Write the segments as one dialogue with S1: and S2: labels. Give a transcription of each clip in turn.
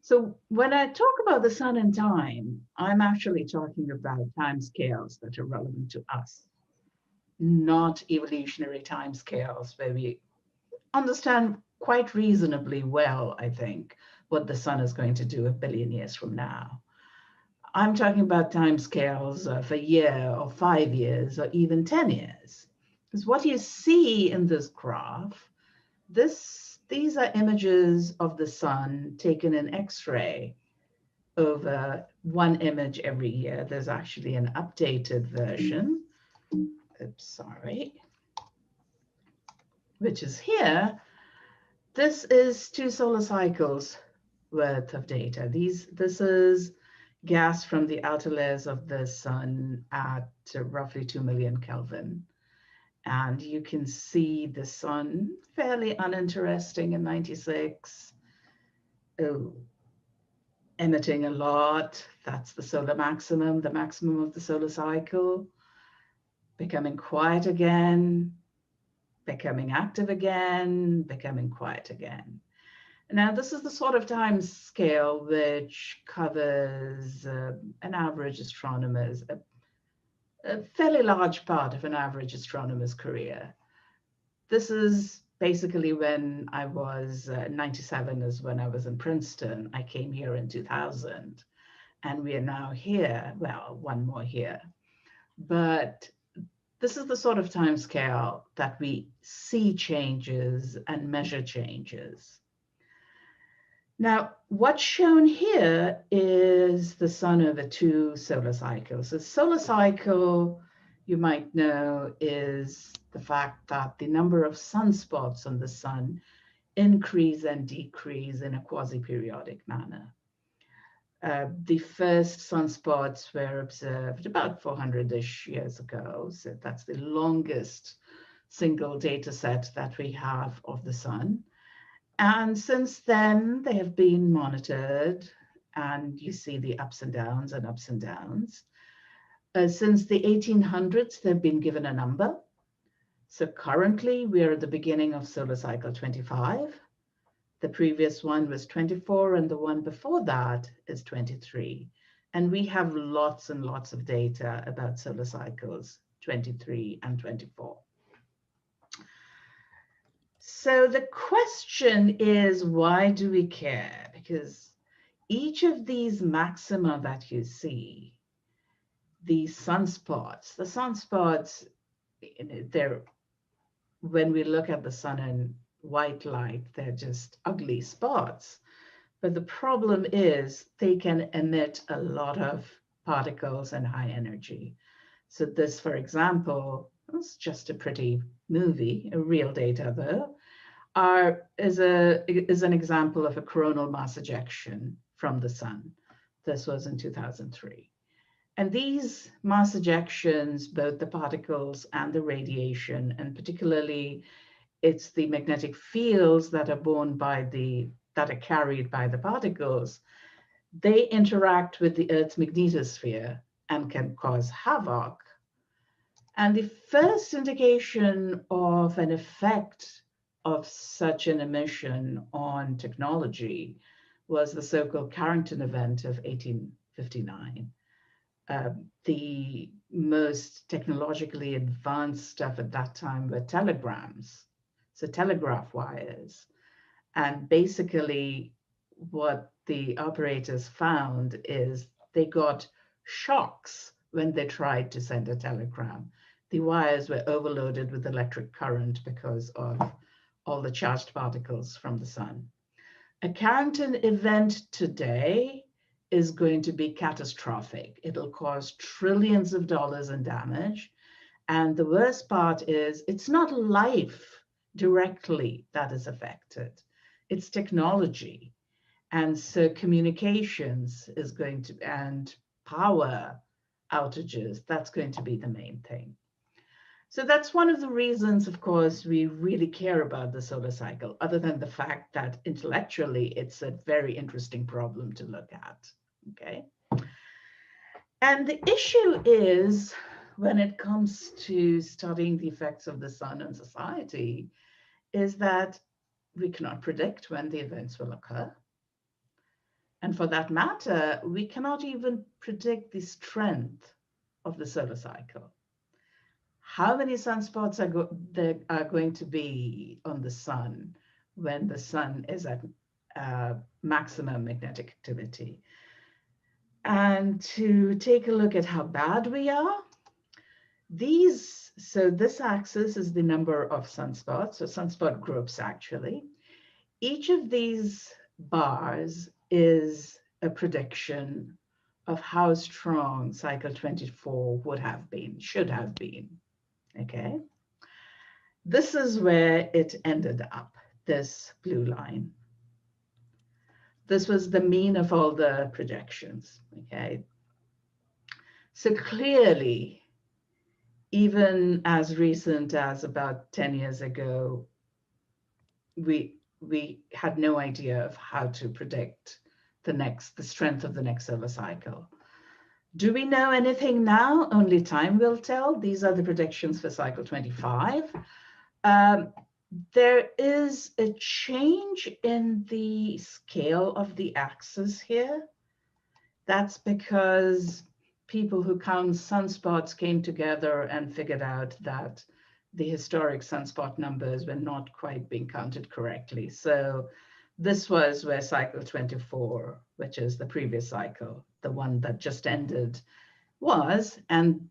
S1: So when I talk about the sun and time, I'm actually talking about time scales that are relevant to us, not evolutionary time scales where we understand quite reasonably well, I think, what the sun is going to do a billion years from now. I'm talking about time scales of a year or 5 years or even 10 years. Because what you see in this graph, these are images of the sun taken in X-ray over one image every year. There's actually an updated version. Oops, sorry. Which is here. This is 2 solar cycles worth of data. This is gas from the outer layers of the sun at roughly 2 million Kelvin. And you can see the sun, fairly uninteresting in 96, emitting a lot. That's the solar maximum, the maximum of the solar cycle, becoming quiet again, becoming active again, becoming quiet again. Now, this is the sort of time scale which covers an average astronomer's, a fairly large part of an average astronomer's career. This is basically when I was 97 is when I was in Princeton. I came here in 2000, and we are now here, well, one more here. But this is the sort of time scale that we see changes and measure changes. Now, what's shown here is the sun over 2 solar cycles. A solar cycle, you might know, is the fact that the number of sunspots on the sun increase and decrease in a quasi-periodic manner. The first sunspots were observed about 400-ish years ago. So that's the longest single data set that we have of the sun. And since then, they have been monitored, and you see the ups and downs and ups and downs. Since the 1800s, they've been given a number. So currently, we're at the beginning of solar cycle 25. The previous one was 24, and the one before that is 23. And we have lots and lots of data about solar cycles 23 and 24. So the question is, why do we care? Because each of these maxima that you see, these sunspots, they're, when we look at the sun in white light, they're just ugly spots. But the problem is they can emit a lot of particles and high energy. So this, for example, is just a pretty movie, a real data though, is an example of a coronal mass ejection from the sun. This was in 2003. And these mass ejections, both the particles and the radiation, and particularly it's the magnetic fields that are that are carried by the particles, they interact with the Earth's magnetosphere and can cause havoc. And the first indication of an effect of such an emission on technology was the so-called Carrington event of 1859. The most technologically advanced stuff at that time were telegrams, so telegraph wires. And basically what the operators found is they got shocks when they tried to send a telegram. The wires were overloaded with electric current because of all the charged particles from the sun. A Carrington event today is going to be catastrophic. It'll cause trillions of dollars in damage. And the worst part is it's not life directly that is affected. It's technology. And so communications is going to, and power outages, that's going to be the main thing. So that's one of the reasons, of course, we really care about the solar cycle, other than the fact that intellectually it's a very interesting problem to look at, okay? And the issue is, when it comes to studying the effects of the sun on society, is that we cannot predict when the events will occur. And for that matter, we cannot even predict the strength of the solar cycle. How many sunspots there are going to be on the sun when the sun is at maximum magnetic activity? And to take a look at how bad we are, so this axis is the number of sunspots, or sunspot groups actually. Each of these bars is a prediction of how strong cycle 24 would have been, should have been, okay? This is where it ended up, this blue line. This was the mean of all the projections, okay? So clearly, even as recent as about 10 years ago, we had no idea of how to predict the strength of the next solar cycle. Do we know anything now? Only time will tell. These are the predictions for cycle 25. There is a change in the scale of the axis here. That's because people who count sunspots came together and figured out that the historic sunspot numbers were not quite being counted correctly. So this was where cycle 24, which is the previous cycle, the one that just ended, was. And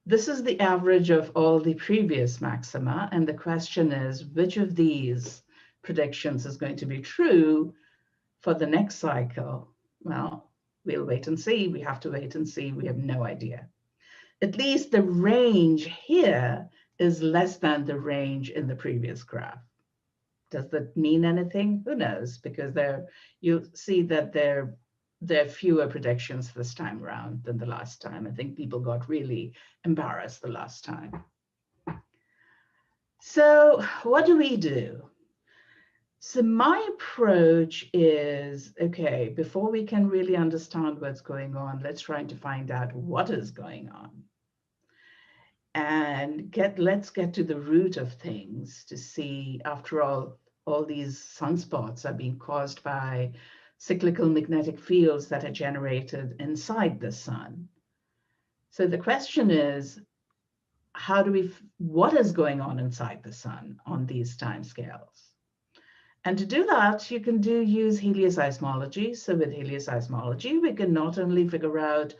S1: this is the average of all the previous maxima. And the question is, which of these predictions is going to be true for the next cycle? Well, we'll wait and see. We have to wait and see. We have no idea. At least the range here is less than the range in the previous graph. Does that mean anything? Who knows? Because you see that there are fewer predictions this time around than the last time. I think people got really embarrassed the last time. So what do we do? So my approach is, okay, before we can really understand what's going on, let's try to find out what is going on. And let's get to the root of things to see, after all these sunspots are being caused by cyclical magnetic fields that are generated inside the sun. So the question is, what is going on inside the sun on these timescales? And to do that, you can use helioseismology. So with helioseismology, we can not only figure out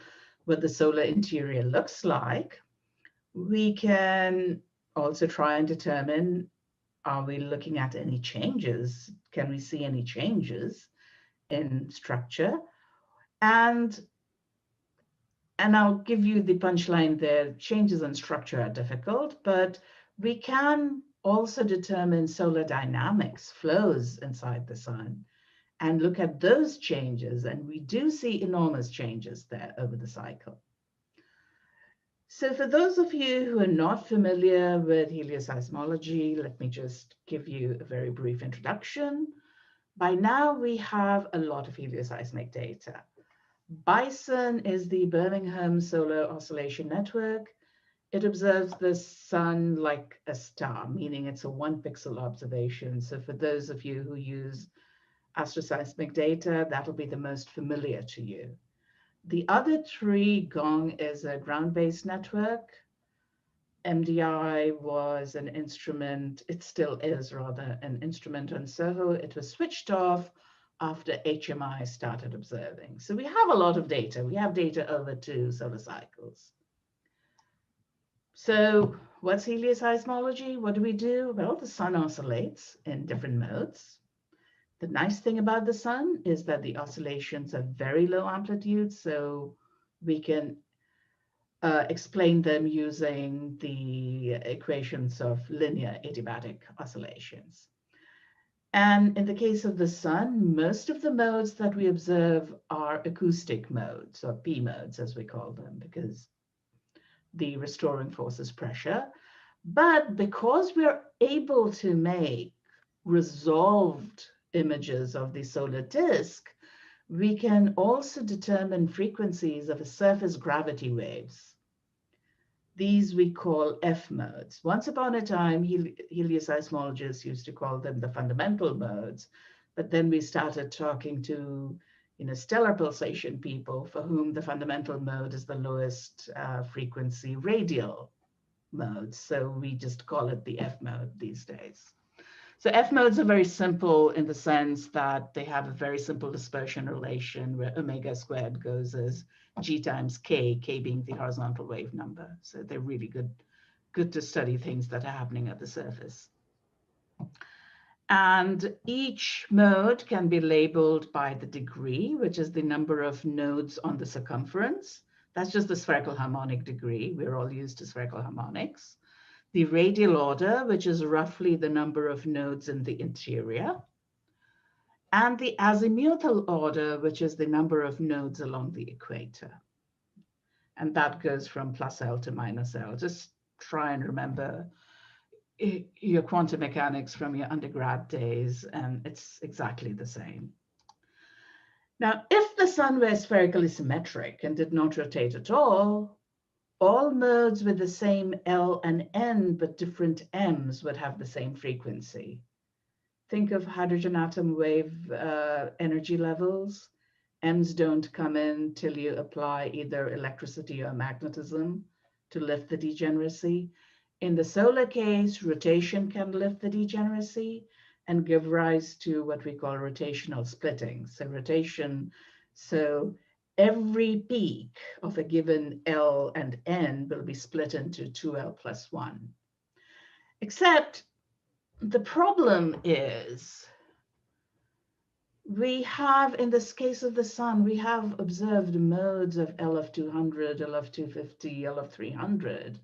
S1: what the solar interior looks like, we can also try and determine, are we looking at any changes? Can we see any changes in structure? And I'll give you the punchline there. Changes in structure are difficult, but we can also determine solar dynamics, flows inside the sun, and look at those changes. And we do see enormous changes there over the cycle. So for those of you who are not familiar with helioseismology, let me just give you a very brief introduction. By now, we have a lot of helioseismic data. BISON is the Birmingham Solar Oscillation Network. It observes the sun like a star, meaning it's a 1-pixel observation. So for those of you who use astroseismic data, that'll be the most familiar to you. The other three, GONG is a ground-based network. MDI was an instrument, it still is rather, an instrument on SOHO. It was switched off after HMI started observing. So we have a lot of data. We have data over 2 solar cycles. So what's helioseismology? What do we do? Well, the sun oscillates in different modes. The nice thing about the sun is that the oscillations are very low amplitude, so we can explain them using the equations of linear adiabatic oscillations. And in the case of the sun, most of the modes that we observe are acoustic modes, or P modes as we call them, because the restoring force is pressure. But because we're able to make resolved images of the solar disk, we can also determine frequencies of surface gravity waves. These we call F modes. Once upon a time, helioseismologists used to call them the fundamental modes, but then we started talking to stellar pulsation people for whom the fundamental mode is the lowest frequency radial mode. So we just call it the F mode these days. So F modes are very simple in the sense that they have a very simple dispersion relation where omega squared goes as G times K, K being the horizontal wave number. So they're really good to study things that are happening at the surface. And each mode can be labeled by the degree, which is the number of nodes on the circumference. That's just the spherical harmonic degree. We're all used to spherical harmonics. The radial order, which is roughly the number of nodes in the interior. And the azimuthal order, which is the number of nodes along the equator. And that goes from plus L to minus L. Just try and remember your quantum mechanics from your undergrad days, and it's exactly the same. Now, if the sun were spherically symmetric and did not rotate at all modes with the same L and N but different M's would have the same frequency. Think of hydrogen atom wave energy levels. M's don't come in till you apply either electricity or magnetism to lift the degeneracy. In the solar case, rotation can lift the degeneracy and give rise to what we call rotational splitting. So every peak of a given L and N will be split into 2L plus 1. Except the problem is we have, in this case of the sun, we have observed modes of L of 200, L of 250, L of 300,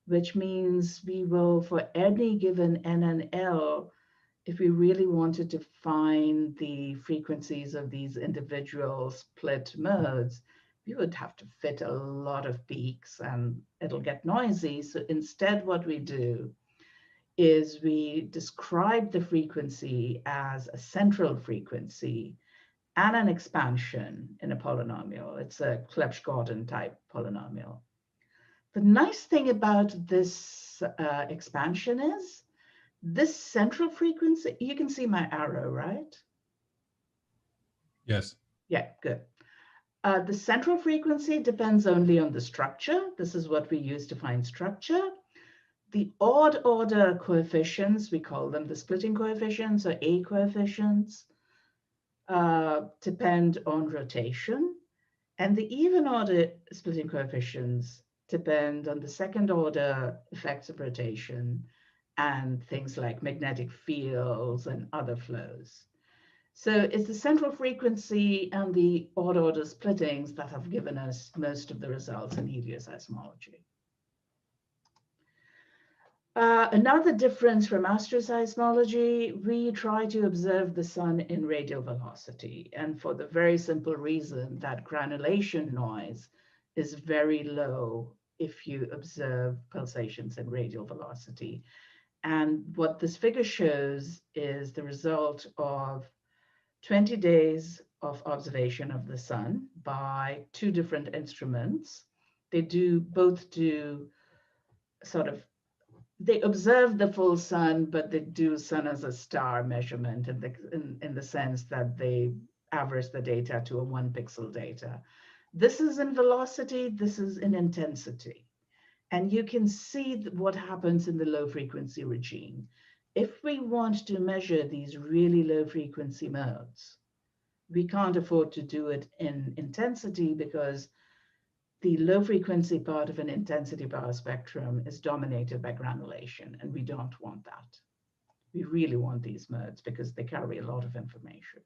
S1: which means we will, for any given N and L, if we really wanted to find the frequencies of these individual split modes, we would have to fit a lot of peaks and it'll get noisy. So instead, what we do is we describe the frequency as a central frequency and an expansion in a polynomial. It's a Clebsch-Gordon type polynomial. The nice thing about this expansion is this central frequency, you can see my arrow, right?
S2: Yes.
S1: Yeah, good. The central frequency depends only on the structure. This is what we use to find structure. The odd order coefficients, we call them the splitting coefficients or A coefficients, depend on rotation. And the even order splitting coefficients depend on the second order effects of rotation and things like magnetic fields and other flows. So it's the central frequency and the odd order splittings that have given us most of the results in helioseismology. Another difference from astroseismology, we try to observe the sun in radial velocity, and for the very simple reason that granulation noise is very low if you observe pulsations in radial velocity. And what this figure shows is the result of 20 days of observation of the sun by two different instruments. They both do sort of, they observe the full sun, but they do sun as a star measurement in the sense that they average the data to a 1 pixel data. This is in velocity, this is in intensity. And you can see what happens in the low frequency regime. If we want to measure these really low frequency modes, we can't afford to do it in intensity because the low frequency part of an intensity power spectrum is dominated by granulation, and we don't want that. We really want these modes because they carry a lot of information.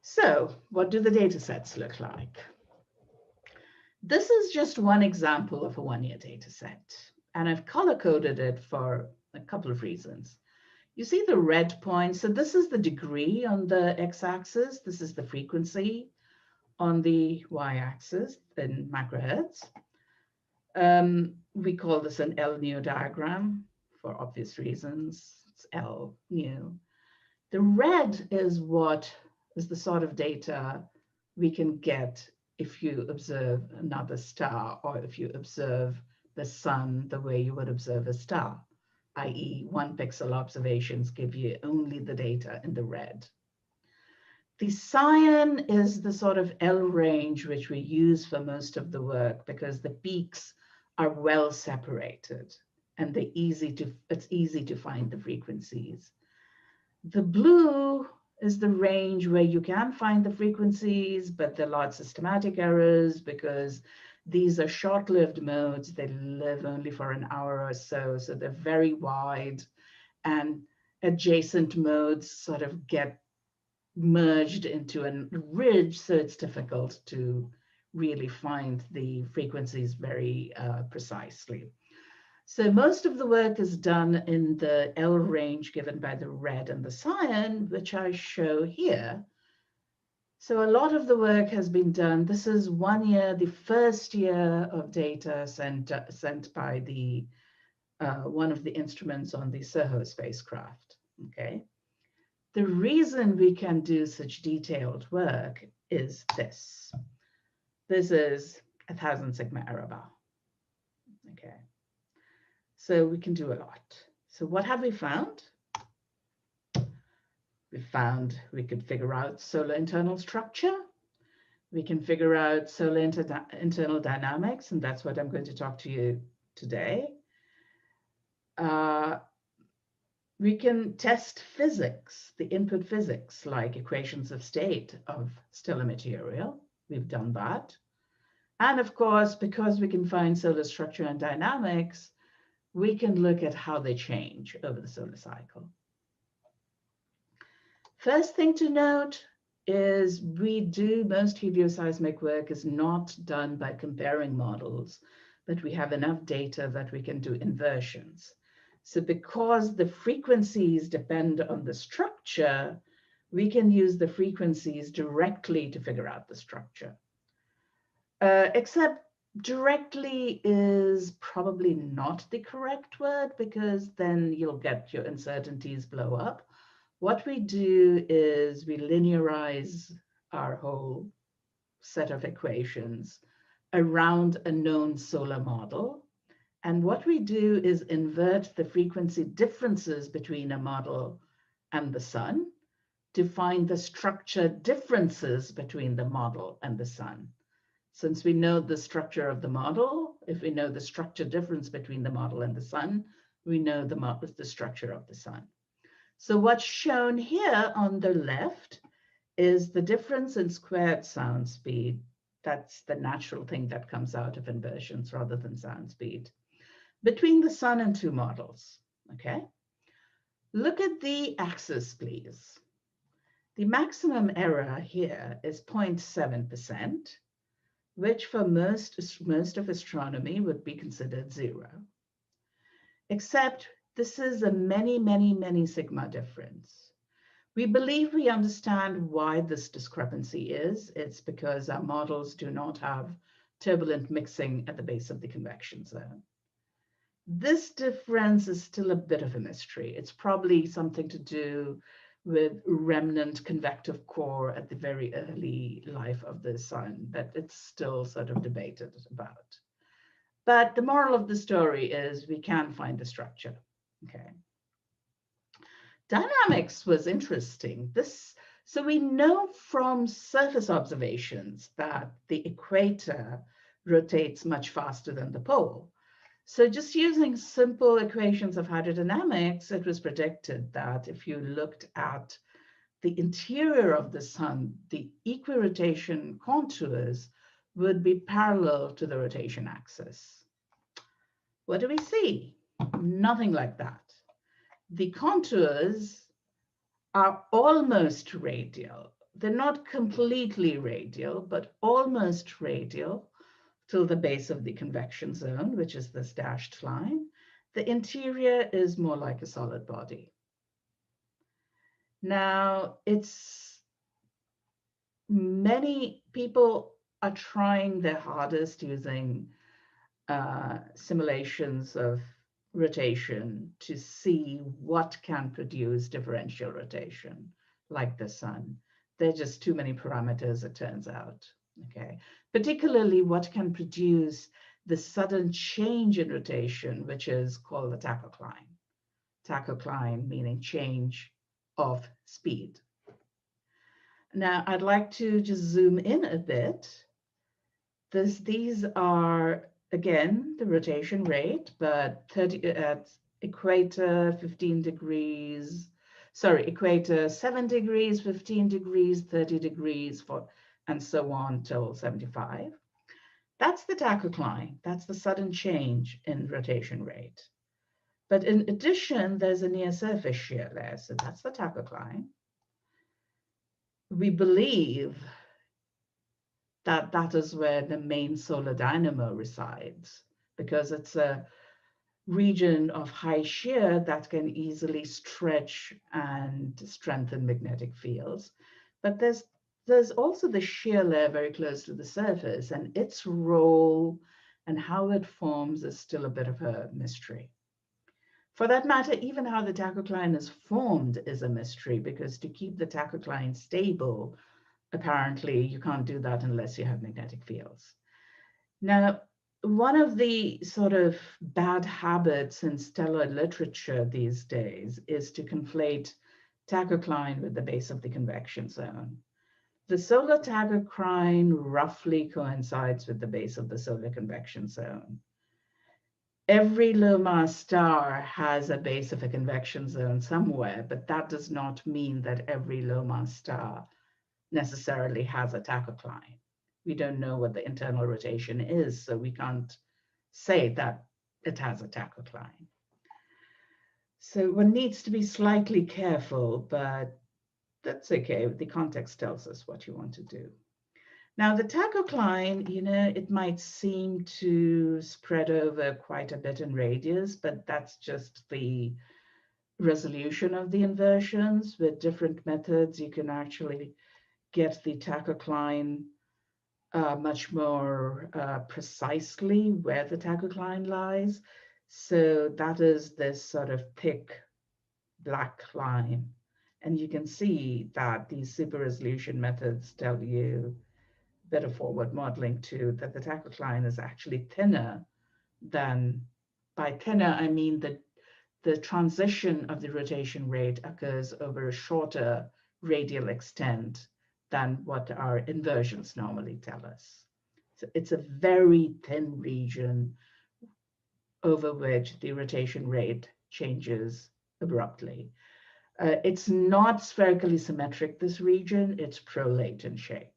S1: So what do the data sets look like? This is just one example of a one-year data set, and I've color-coded it for a couple of reasons. You see the red point, so this is the degree on the x-axis, this is the frequency on the y-axis in macrohertz. We call this an L-nu diagram for obvious reasons. It's L-nu. The red is what is the sort of data we can get if you observe another star or if you observe the sun the way you would observe a star, i.e. 1 pixel observations give you only the data in the red. The cyan is the sort of L range which we use for most of the work because the peaks are well separated and it's easy to find the frequencies. The blue is the range where you can find the frequencies, but there are lots of systematic errors because these are short-lived modes. They live only for an hour or so, so they're very wide, and adjacent modes sort of get merged into a ridge, so it's difficult to really find the frequencies very precisely. So most of the work is done in the L range given by the red and the cyan, which I show here. So a lot of the work has been done. This is 1 year, the first year of data sent by the one of the instruments on the SOHO spacecraft. Okay. The reason we can do such detailed work is this. This is 1,000 sigma error bar. Okay. So we can do a lot. So what have we found? We found we could figure out solar internal structure. We can figure out solar internal dynamics, and that's what I'm going to talk to you today. We can test physics, the input physics, like equations of state of stellar material. We've done that. And of course, because we can find solar structure and dynamics, we can look at how they change over the solar cycle. First thing to note is most helioseismic work is not done by comparing models, but we have enough data that we can do inversions. So because the frequencies depend on the structure, we can use the frequencies directly to figure out the structure. Except directly is probably not the correct word because then you'll get your uncertainties blow up. What we do is we linearize our whole set of equations around a known solar model. And what we do is invert the frequency differences between a model and the sun to find the structure differences between the model and the sun. Since we know the structure of the model, if we know the structure difference between the model and the sun, we know the structure of the sun. So what's shown here on the left is the difference in squared sound speed. That's the natural thing that comes out of inversions rather than sound speed between the sun and two models. Okay. Look at the axis, please. The maximum error here is 0.7%. which for most of astronomy would be considered zero. Except this is a many sigma difference. We believe we understand why this discrepancy is. It's because our models do not have turbulent mixing at the base of the convection zone. This difference is still a bit of a mystery. It's probably something to do with remnant convective core at the very early life of the sun, but it's still sort of debated about. But the moral of the story is we can find the structure. Okay. Dynamics was interesting. So we know from surface observations that the equator rotates much faster than the pole. So just using simple equations of hydrodynamics, it was predicted that if you looked at the interior of the sun, the equirotation contours would be parallel to the rotation axis. What do we see? Nothing like that. The contours are almost radial. They're not completely radial, but almost radial till the base of the convection zone, which is this dashed line. The interior is more like a solid body. Now, many people are trying their hardest using simulations of rotation to see what can produce differential rotation, like the sun. There are just too many parameters, it turns out. Okay, particularly what can produce the sudden change in rotation, which is called the tachocline. Tachocline meaning change of speed. Now, I'd like to just zoom in a bit. These are, again, the rotation rate, but 30 at equator, 15 degrees, sorry, equator, 7 degrees, 15 degrees, 30 degrees, and so on till 75. That's the tachocline. That's the sudden change in rotation rate. But in addition, there's a near surface shear there. So that's the tachocline. We believe that that is where the main solar dynamo resides, because it's a region of high shear that can easily stretch and strengthen magnetic fields. But there's also the shear layer very close to the surface, and its role and how it forms is still a bit of a mystery. For that matter, even how the tachocline is formed is a mystery, because to keep the tachocline stable, apparently you can't do that unless you have magnetic fields. Now, one of the sort of bad habits in stellar literature these days is to conflate tachocline with the base of the convection zone. The solar tachocline roughly coincides with the base of the solar convection zone. Every low mass star has a base of a convection zone somewhere, but that does not mean that every low mass star necessarily has a tachocline. We don't know what the internal rotation is, so we can't say that it has a tachocline. So one needs to be slightly careful, but that's okay. The context tells us what you want to do. Now, the tachocline, it might seem to spread over quite a bit in radius, but that's just the resolution of the inversions. With different methods, you can actually get the tachocline much more precisely where the tachocline lies. So that is this sort of thick black line. And you can see that these super resolution methods tell you, better forward modeling too, that the tachocline is actually thinner than, by thinner, I mean that the transition of the rotation rate occurs over a shorter radial extent than what our inversions normally tell us. So it's a very thin region over which the rotation rate changes abruptly. It's not spherically symmetric, this region, it's prolate in shape.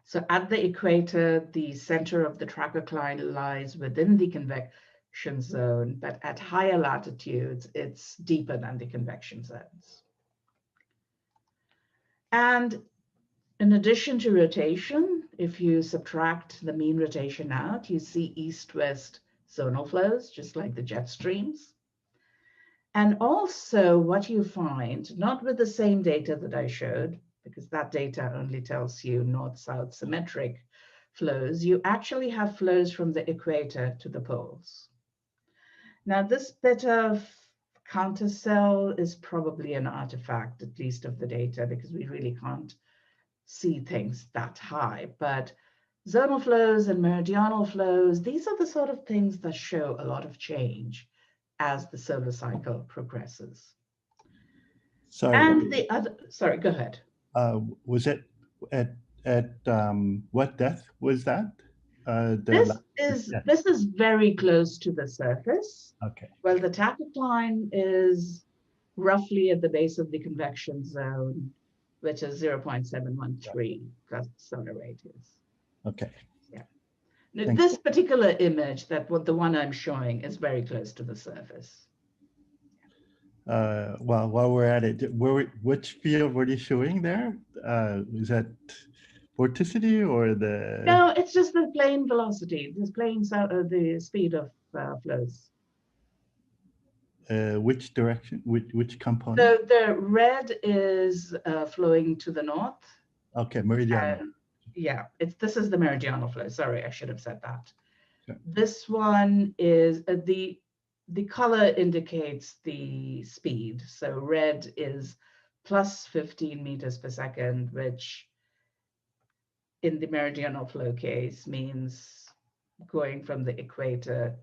S1: So at the equator, the center of the tachocline lies within the convection zone, but at higher latitudes, it's deeper than the convection zones. And in addition to rotation, if you subtract the mean rotation out, you see east-west zonal flows, just like the jet streams. And also what you find, not with the same data that I showed, because that data only tells you north-south symmetric flows, you actually have flows from the equator to the poles. Now, this bit of countercell is probably an artifact, at least of the data, because we really can't see things that high. But zonal flows and meridional flows, these are the sort of things that show a lot of change as the solar cycle progresses.
S2: Sorry.
S1: And the other, sorry, go ahead.
S2: Was it at what depth was that?
S1: This is very close to the surface.
S2: Okay.
S1: Well, the tachocline is roughly at the base of the convection zone, which is 0.713 plus solar radius.
S2: Okay.
S1: Yeah. Now, this particular image, the one I'm showing, is very close to the surface.
S2: Well, while we're at it, which field were you showing there? Is that vorticity or the?
S1: No, it's just the plane velocity, the plane, the speed of flows.
S2: Which direction? Which component?
S1: So the red is flowing to the north.
S2: Okay, meridional.
S1: Yeah, this is the meridional flow. Sorry, I should have said that.
S2: Sure.
S1: This one is the color indicates the speed. So red is plus 15 meters per second, which in the meridional flow case means going from the equator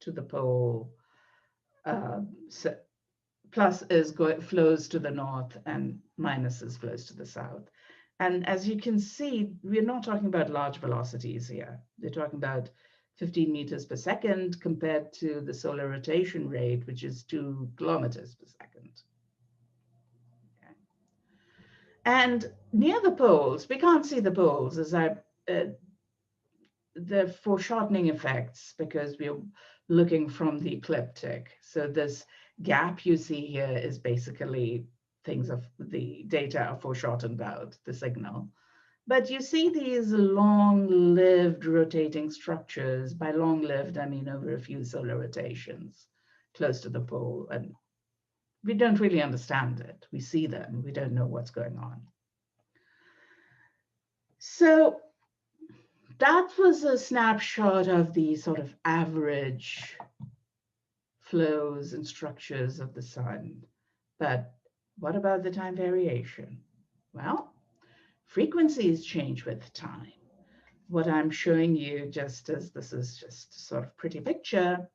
S1: to the pole, plus is flows to the north and minuses flows to the south. And as you can see, we're not talking about large velocities here. We're talking about 15 meters per second compared to the solar rotation rate, which is 2 kilometers per second. Okay. And near the poles, we can't see the poles as the foreshortening effects because we're looking from the ecliptic. So this gap you see here is basically things of the data are foreshortened out, the signal. But you see these long-lived rotating structures. By long-lived, I mean over a few solar rotations close to the pole. And we don't really understand it. We see them. We don't know what's going on. So that was a snapshot of the sort of average flows and structures of the sun. But what about the time variation? Well, frequencies change with time. What I'm showing you, just as this is just sort of pretty picture,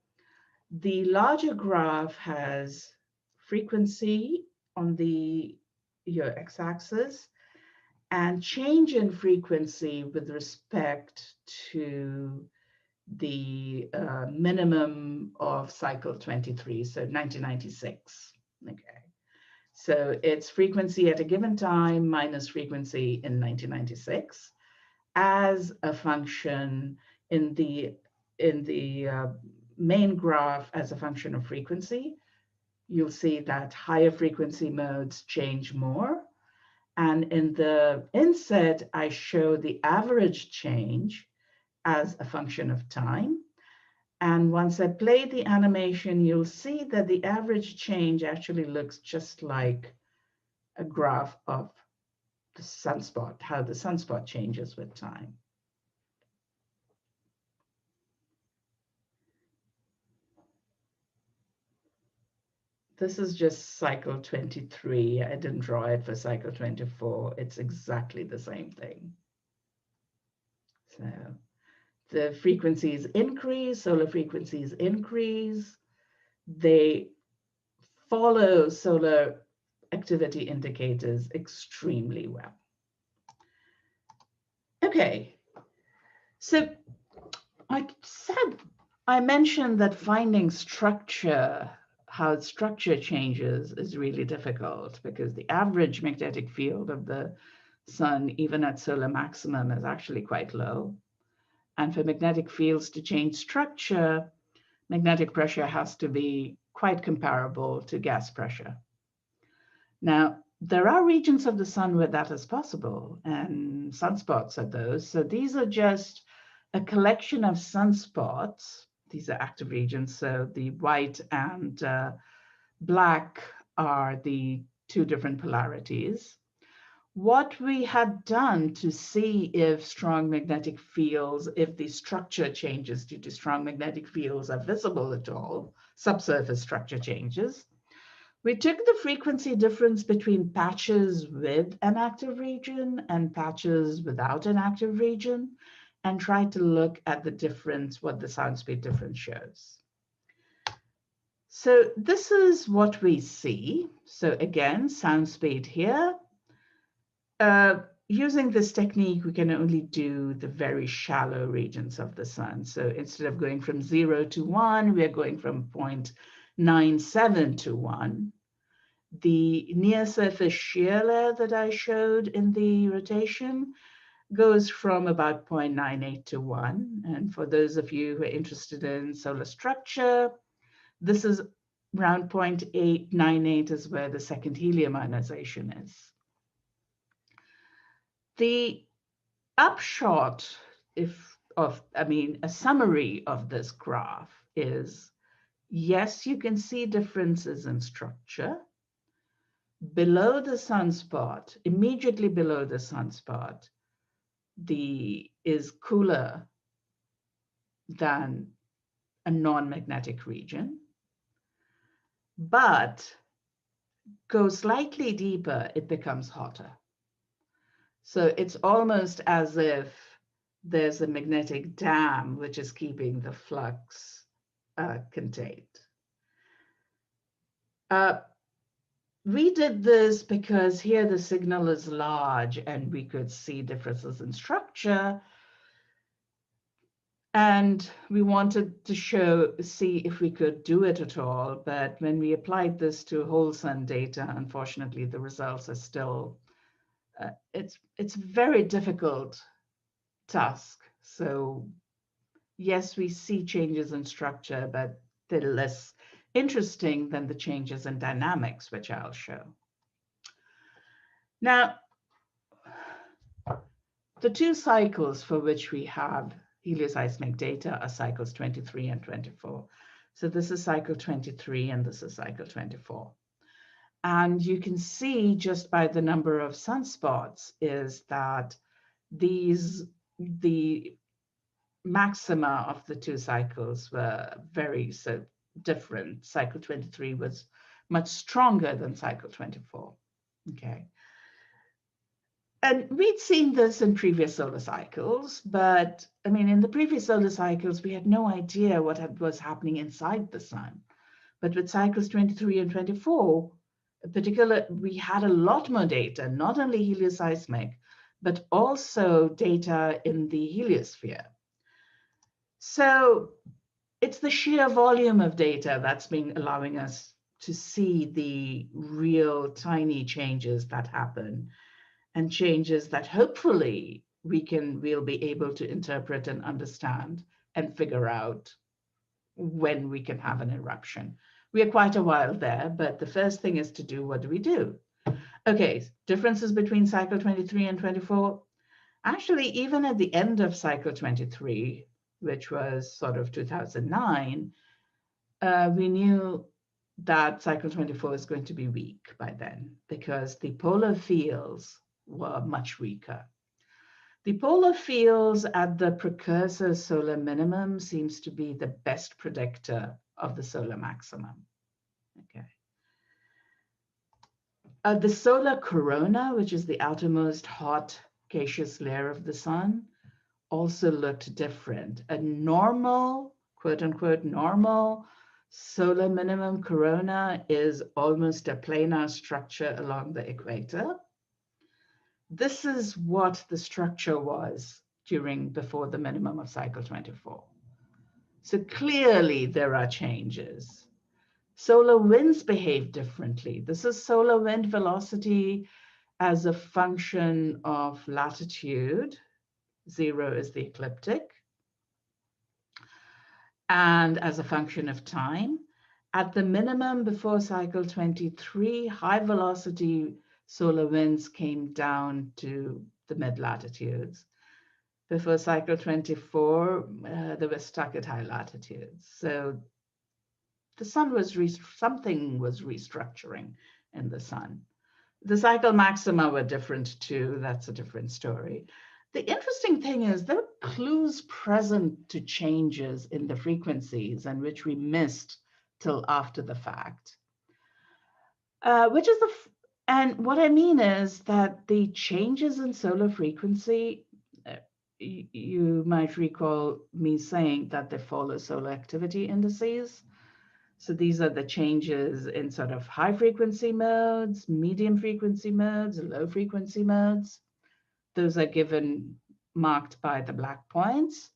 S1: the larger graph has frequency on your x-axis and change in frequency with respect to the minimum of cycle 23, so 1996. Okay. So it's frequency at a given time minus frequency in 1996 as a function in the main graph as a function of frequency. You'll see that higher frequency modes change more. And in the inset, I show the average change as a function of time. And once I play the animation, you'll see that the average change actually looks just like a graph of the sunspot, how the sunspot changes with time. This is just cycle 23. I didn't draw it for cycle 24. It's exactly the same thing. So the frequencies increase, solar frequencies increase. They follow solar activity indicators extremely well. Okay, so I mentioned that finding structure, how structure changes, is really difficult because the average magnetic field of the sun, even at solar maximum, is actually quite low. And for magnetic fields to change structure, magnetic pressure has to be quite comparable to gas pressure. Now, there are regions of the sun where that is possible, and sunspots are those. So these are just a collection of sunspots. These are active regions. So the white and black are the two different polarities. What we had done to see if strong magnetic fields, if the structure changes due to strong magnetic fields are visible at all, subsurface structure changes, we took the frequency difference between patches with an active region and patches without an active region and tried to look at the difference, what the sound speed difference shows. So this is what we see. So again, sound speed here. Using this technique, we can only do the very shallow regions of the sun. So instead of going from 0 to 1, we're going from 0.97 to 1. The near surface shear layer that I showed in the rotation goes from about 0.98 to 1. And for those of you who are interested in solar structure, this is around 0.898 is where the second helium ionization is. The upshot, a summary of this graph is, yes, you can see differences in structure. Below the sunspot, immediately below the sunspot, is cooler than a non-magnetic region. But go slightly deeper, it becomes hotter. So it's almost as if there's a magnetic dam which is keeping the flux contained. we did this because here the signal is large and we could see differences in structure. And we wanted to see if we could do it at all. But when we applied this to whole sun data, unfortunately, the results are still, it's a very difficult task. So yes, we see changes in structure, but they're less interesting than the changes in dynamics, which I'll show. Now, the two cycles for which we have helioseismic data are cycles 23 and 24. So this is cycle 23 and this is cycle 24. And you can see just by the number of sunspots is that the maxima of the two cycles were very different. Cycle 23 was much stronger than cycle 24. Okay. And we'd seen this in previous solar cycles, but I mean, in the previous solar cycles, we had no idea what was happening inside the sun. But with cycles 23 and 24, in particular, we had a lot more data, not only helioseismic, but also data in the heliosphere. So it's the sheer volume of data that's been allowing us to see the real tiny changes that happen, and changes that hopefully we'll be able to interpret and understand and figure out when we can have an eruption. We are quite a while there, but the first thing is to do, what do we do? Okay, differences between cycle 23 and 24. Actually, even at the end of cycle 23, which was sort of 2009, we knew that cycle 24 is going to be weak by then because the polar fields were much weaker. The polar fields at the precursor solar minimum seems to be the best predictor of the solar maximum. Okay. The solar corona, which is the outermost hot gaseous layer of the sun, also looked different. A normal, quote unquote, normal solar minimum corona is almost a planar structure along the equator. This is what the structure was before the minimum of cycle 24. So clearly there are changes. Solar winds behave differently. This is solar wind velocity as a function of latitude. 0 is the ecliptic. And as a function of time. At the minimum before cycle 23, high velocity solar winds came down to the mid-latitudes. Before cycle 24, they were stuck at high latitudes. So the sun was, something was restructuring in the sun. The cycle maxima were different too. That's a different story. The interesting thing is there are clues present to changes in the frequencies and which we missed till after the fact. And what I mean is that the changes in solar frequency, you might recall me saying that they follow solar activity indices. So these are the changes in sort of high frequency modes, medium frequency modes, low frequency modes. Those are marked by the black points.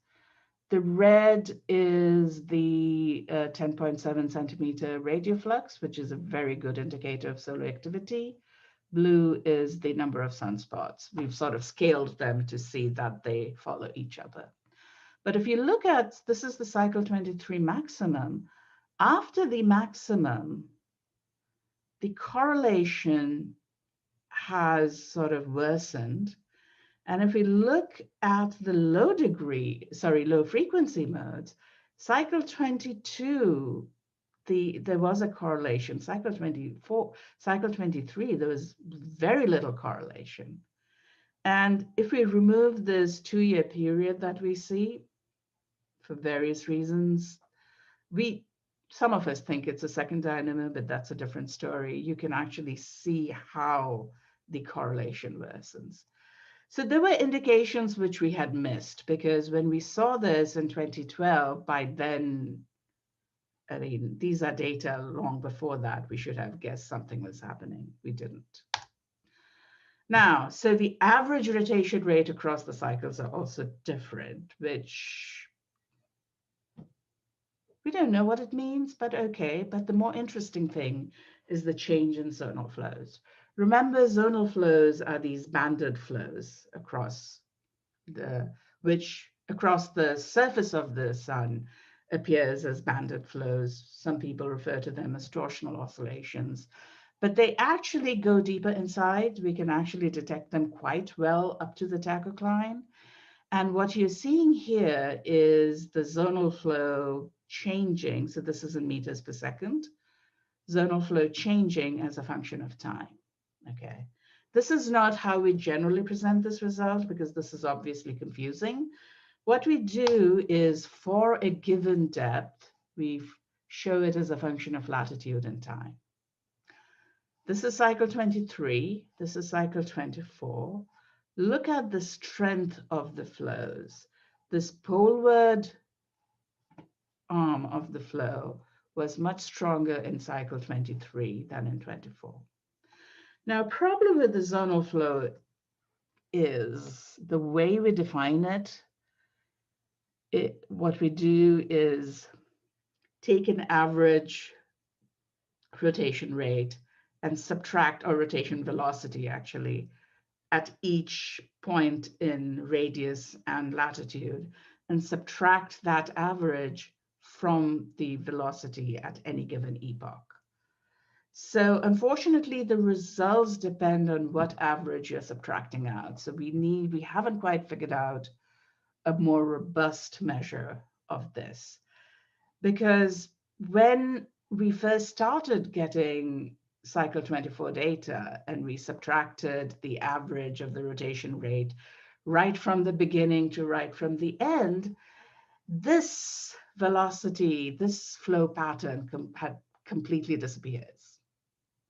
S1: The red is the 10.7 centimeter radioflux, which is a very good indicator of solar activity. Blue is the number of sunspots. We've sort of scaled them to see that they follow each other. But if you look at, this is the cycle 23 maximum. After the maximum, the correlation has sort of worsened. And if we look at the low frequency modes, cycle 22, there was a correlation. Cycle 24, cycle 23, there was very little correlation. And if we remove this 2-year period that we see for various reasons, some of us think it's a second dynamo, but that's a different story. You can actually see how the correlation worsens. So there were indications which we had missed, because when we saw this in 2012, by then I mean, these are data long before that. We should have guessed something was happening. We didn't. Now, so the average rotation rate across the cycles are also different, which we don't know what it means, but okay. But the more interesting thing is the change in zonal flows. Remember, zonal flows are these banded flows across which across the surface of the sun appears as banded flows. Some people refer to them as torsional oscillations, but they actually go deeper inside. We can actually detect them quite well up to the tachocline. And what you're seeing here is the zonal flow changing. So this is in meters per second. Zonal flow changing as a function of time. Okay. This is not how we generally present this result because this is obviously confusing. What we do is for a given depth, we show it as a function of latitude and time. This is cycle 23. This is cycle 24. Look at the strength of the flows. This poleward arm of the flow was much stronger in cycle 23 than in 24. Now, problem with the zonal flow is the way we define it. What we do is take an average rotation rate and subtract, or rotation velocity actually, at each point in radius and latitude, and subtract that average from the velocity at any given epoch. So unfortunately, the results depend on what average you're subtracting out. So we haven't quite figured out a more robust measure of this. Because when we first started getting cycle 24 data and we subtracted the average of the rotation rate right from the beginning to right from the end, this velocity, this flow pattern completely disappears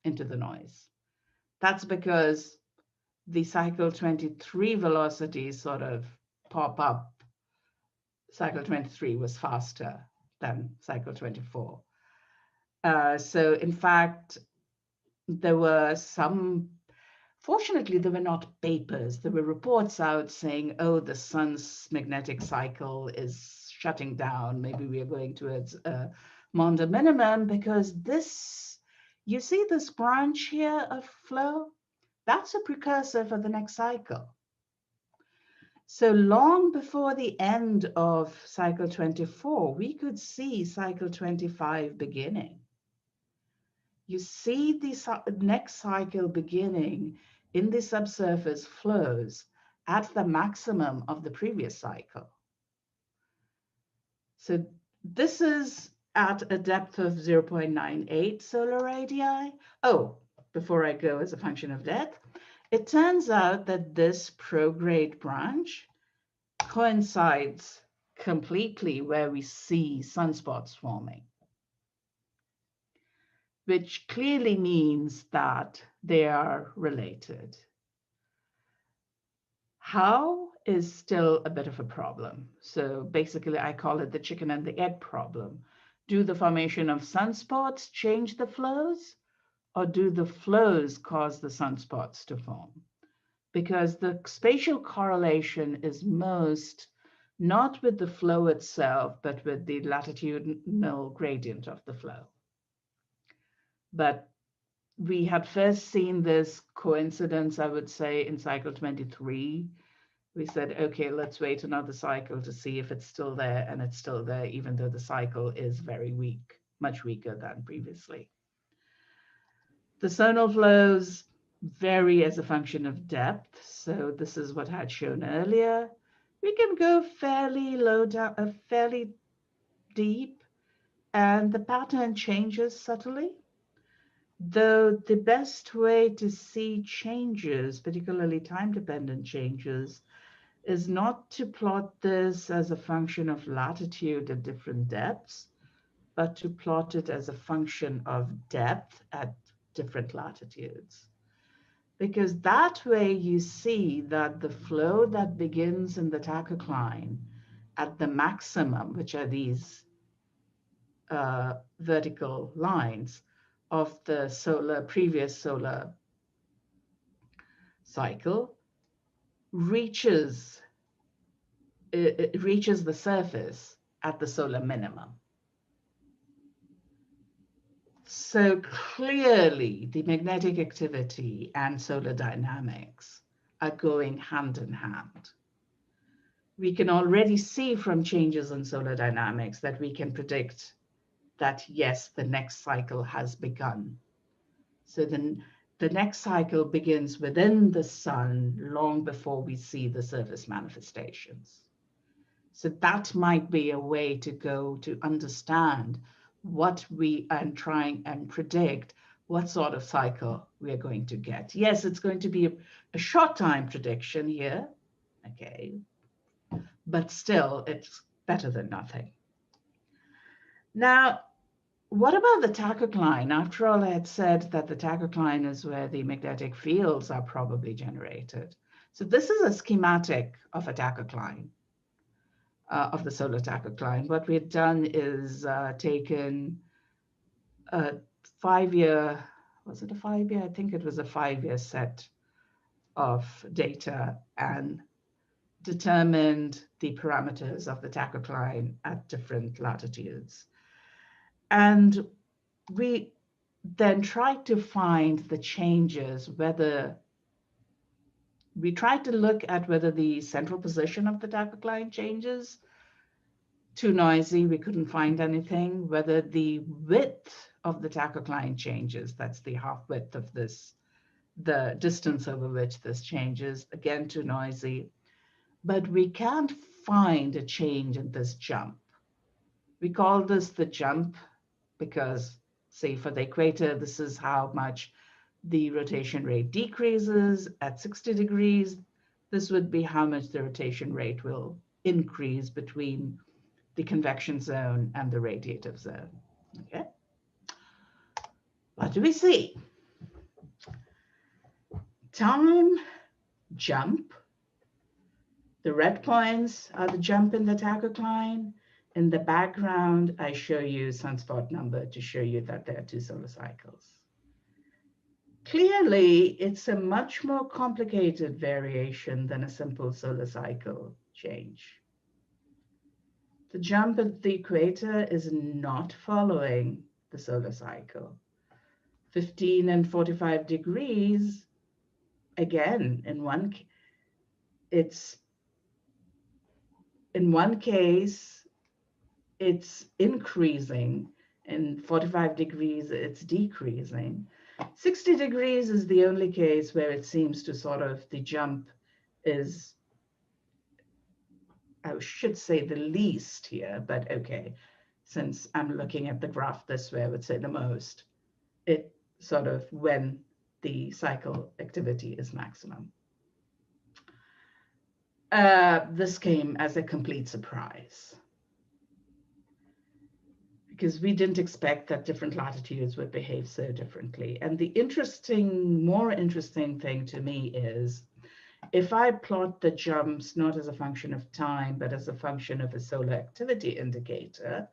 S1: into the noise. That's because the cycle 23 velocities sort of pop up. Cycle 23 was faster than cycle 24. So in fact, there were some, fortunately, there were not papers. There were reports out saying, oh, the sun's magnetic cycle is shutting down. Maybe we are going towards a Maunder minimum because this, you see this branch here of flow? That's a precursor for the next cycle. So long before the end of cycle 24, we could see cycle 25 beginning. You see the next cycle beginning in the subsurface flows at the maximum of the previous cycle. So this is at a depth of 0.98 solar radii. Oh, before I go as a function of depth, it turns out that this prograde branch coincides completely where we see sunspots forming, which clearly means that they are related. How is still a bit of a problem. So basically, I call it the chicken and the egg problem. Do the formation of sunspots change the flows, or do the flows cause the sunspots to form? Because the spatial correlation is most not with the flow itself, but with the latitudinal gradient of the flow. But we had first seen this coincidence, I would say, in cycle 23. We said, okay, let's wait another cycle to see if it's still there, and it's still there, even though the cycle is very weak, much weaker than previously. The zonal flows vary as a function of depth. So this is what I had shown earlier. We can go fairly low down, fairly deep, and the pattern changes subtly. Though the best way to see changes, particularly time-dependent changes, is not to plot this as a function of latitude at different depths, but to plot it as a function of depth at different latitudes. Because that way you see that the flow that begins in the tachocline at the maximum, which are these vertical lines of the previous solar cycle reaches it reaches the surface at the solar minimum. So clearly, the magnetic activity and solar dynamics are going hand in hand. We can already see from changes in solar dynamics that we can predict that, yes, the next cycle has begun. So then the next cycle begins within the sun long before we see the surface manifestations. So that might be a way to go to understand what we are trying and predict what sort of cycle we are going to get. Yes, it's going to be a short time prediction here, okay, but still it's better than nothing. Now, what about the tachocline? After all, I had said that the tachocline is where the magnetic fields are probably generated. So this is a schematic of a tachocline. Of the solar tachocline. What we've done is taken a 5-year, was it a 5-year? I think it was a 5-year set of data and determined the parameters of the tachocline at different latitudes. And we then tried to find the changes, whether we tried to look at whether the central position of the tachocline changes. Too noisy, we couldn't find anything. Whether the width of the tachocline changes, that's the half width of this, the distance over which this changes, again, too noisy. But we can't find a change in this jump. We call this the jump because, say, for the equator, this is how much the rotation rate decreases at 60 degrees. This would be how much the rotation rate will increase between the convection zone and the radiative zone. Okay. What do we see? Time jump. The red points are the jump in the tachocline. In the background, I show you sunspot number to show you that there are 2 solar cycles. Clearly, it's a much more complicated variation than a simple solar cycle change. The jump at the equator is not following the solar cycle. 15 and 45 degrees, again, in one case, it's increasing. In 45 degrees, it's decreasing. 60 degrees is the only case where it seems to sort of, the jump is, I should say the least here, but okay, since I'm looking at the graph this way, I would say the most. It sort of when the cycle activity is maximum. This came as a complete surprise because we didn't expect that different latitudes would behave so differently. And the more interesting thing to me is, if I plot the jumps not as a function of time, but as a function of a solar activity indicator,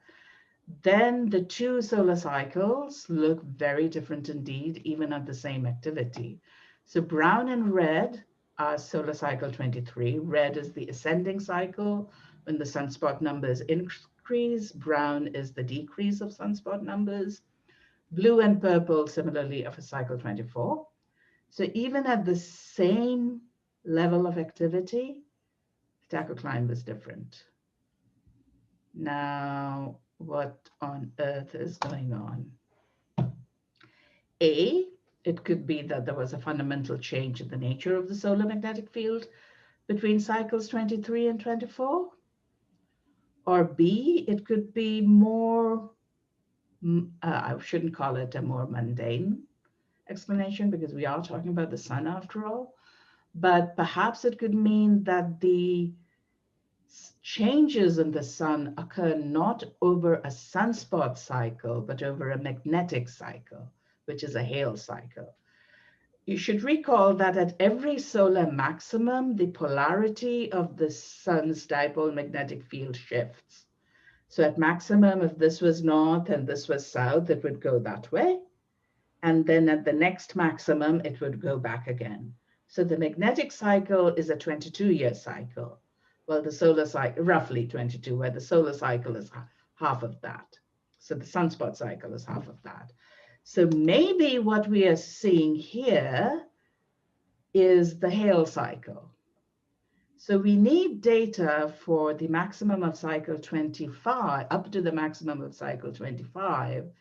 S1: then the 2 solar cycles look very different indeed, even at the same activity. So brown and red are solar cycle 23. Red is the ascending cycle when the sunspot numbers increase. Brown is the decrease of sunspot numbers. Blue and purple similarly are for cycle 24. So even at the same level of activity, the tachocline was different. Now, what on earth is going on? It could be that there was a fundamental change in the nature of the solar magnetic field between cycles 23 and 24. Or B, it could be more, I shouldn't call it a more mundane explanation because we are talking about the sun after all, but perhaps it could mean that the changes in the sun occur not over a sunspot cycle, but over a magnetic cycle, which is a Hale cycle. You should recall that at every solar maximum, the polarity of the sun's dipole magnetic field shifts. So at maximum, if this was north and this was south, it would go that way. And then at the next maximum, it would go back again. So the magnetic cycle is a 22-year cycle. Well, the solar cycle, roughly 22, where the solar cycle is half of that. So the sunspot cycle is half of that. So maybe what we are seeing here is the Hale cycle. So we need data for the maximum of cycle 25, up to the maximum of cycle 25,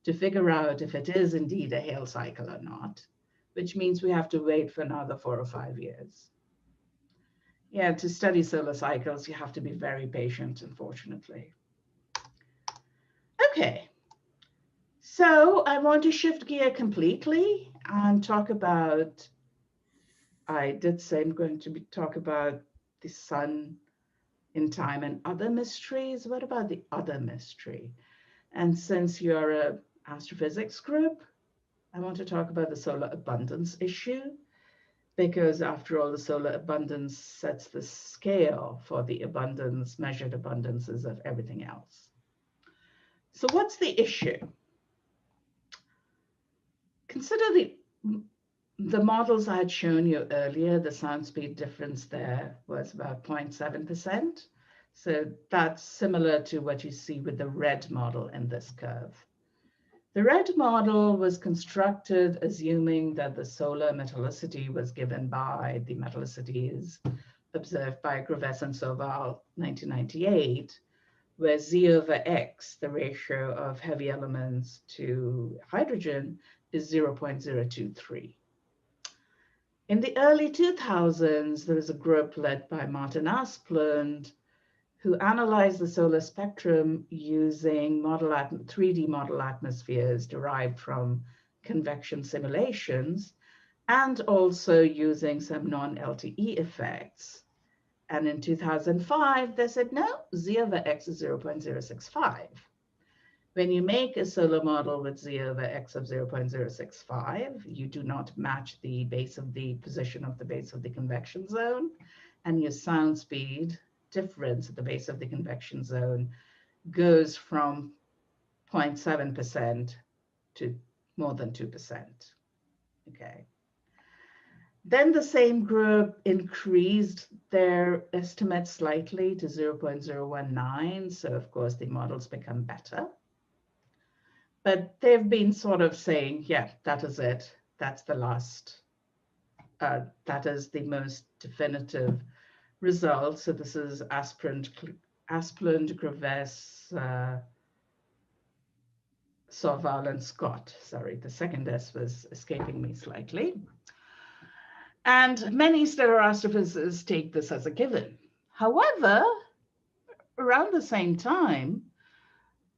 S1: to figure out if it is indeed a Hale cycle or not, which means we have to wait for another 4 or 5 years. Yeah, to study solar cycles, you have to be very patient, unfortunately. Okay, so I want to shift gear completely and talk about, I did say I'm going to talk about the sun in time and other mysteries. What about the other mystery? And since you're an astrophysics group, I want to talk about the solar abundance issue, because after all, the solar abundance sets the scale for the abundance, measured abundances of everything else. So what's the issue? Consider the models I had shown you earlier. The sound speed difference there was about 0.7%. So that's similar to what you see with the red model in this curve. The red model was constructed assuming that the solar metallicity was given by the metallicities observed by Groves and Sauval 1998, where Z/X, the ratio of heavy elements to hydrogen, is 0.023. In the early 2000s, there was a group led by Martin Asplund who analyzed the solar spectrum using 3D model atmospheres derived from convection simulations, and also using some non-LTE effects. And in 2005, they said, no, Z/X is 0.065. When you make a solar model with Z/X of 0.065, you do not match the base of the position of the base of the convection zone, and your sound speed difference at the base of the convection zone goes from 0.7% to more than 2%. Okay. Then the same group increased their estimate slightly to 0.019. So of course the models become better. But they've been sort of saying, yeah, that is it. That's the last, that is the most definitive result. So this is Asplund, Groves, Sauval, and Scott. Sorry, the second S was escaping me slightly. And many stellar astrophysicists take this as a given. However, around the same time,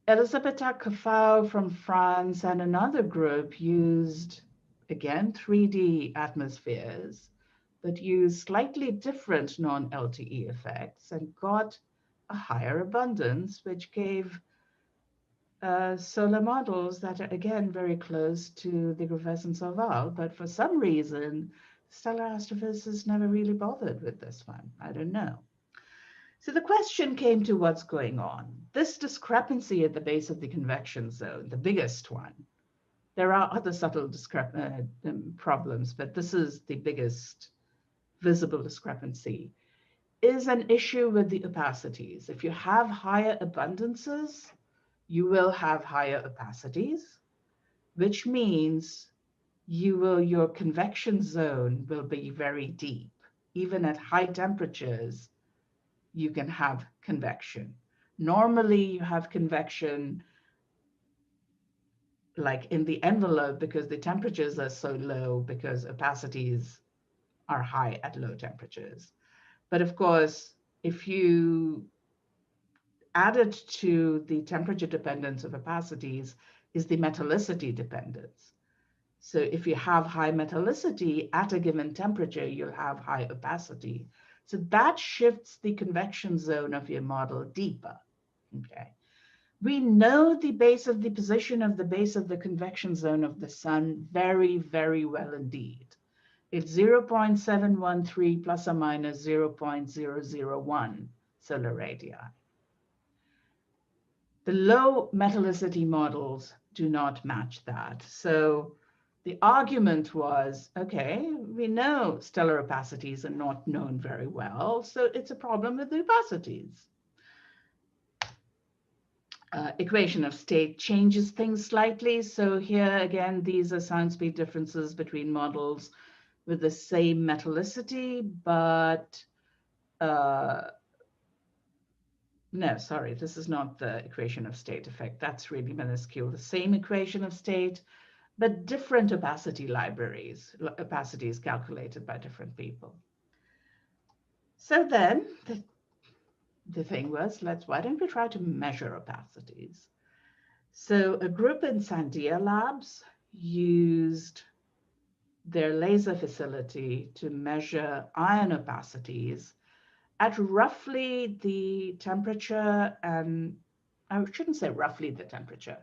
S1: Elisabeth Caffau from France and another group used, again, 3D atmospheres, but used slightly different non-LTE effects and got a higher abundance, which gave solar models that are, again, very close to the Groves and Sauval. But for some reason, stellar astrophysicists never really bothered with this one. I don't know. So the question came to what's going on. This discrepancy at the base of the convection zone, the biggest one, there are other subtle problems, but this is the biggest visible discrepancy, is an issue with the opacities. If you have higher abundances, you will have higher opacities, which means your convection zone will be very deep. Even at high temperatures, you can have convection. Normally, you have convection like in the envelope because the temperatures are so low, because opacities are high at low temperatures. But of course, if you added to the temperature dependence of opacities is the metallicity dependence. So if you have high metallicity at a given temperature, you'll have high opacity. So that shifts the convection zone of your model deeper. Okay. We know the base of the position of the base of the convection zone of the sun very, very well indeed. It's 0.713 plus or minus 0.001 solar radii. The low metallicity models do not match that. So the argument was, okay, we know stellar opacities are not known very well, so it's a problem with the opacities. Equation of state changes things slightly. So here again, these are sound speed differences between models with the same metallicity, but no, sorry, this is not the equation of state effect. That's really minuscule. The same equation of state, but different opacity libraries, opacities calculated by different people. So then the thing was, why don't we try to measure opacities? So a group in Sandia Labs used their laser facility to measure ion opacities at roughly the temperature, and I shouldn't say roughly the temperature,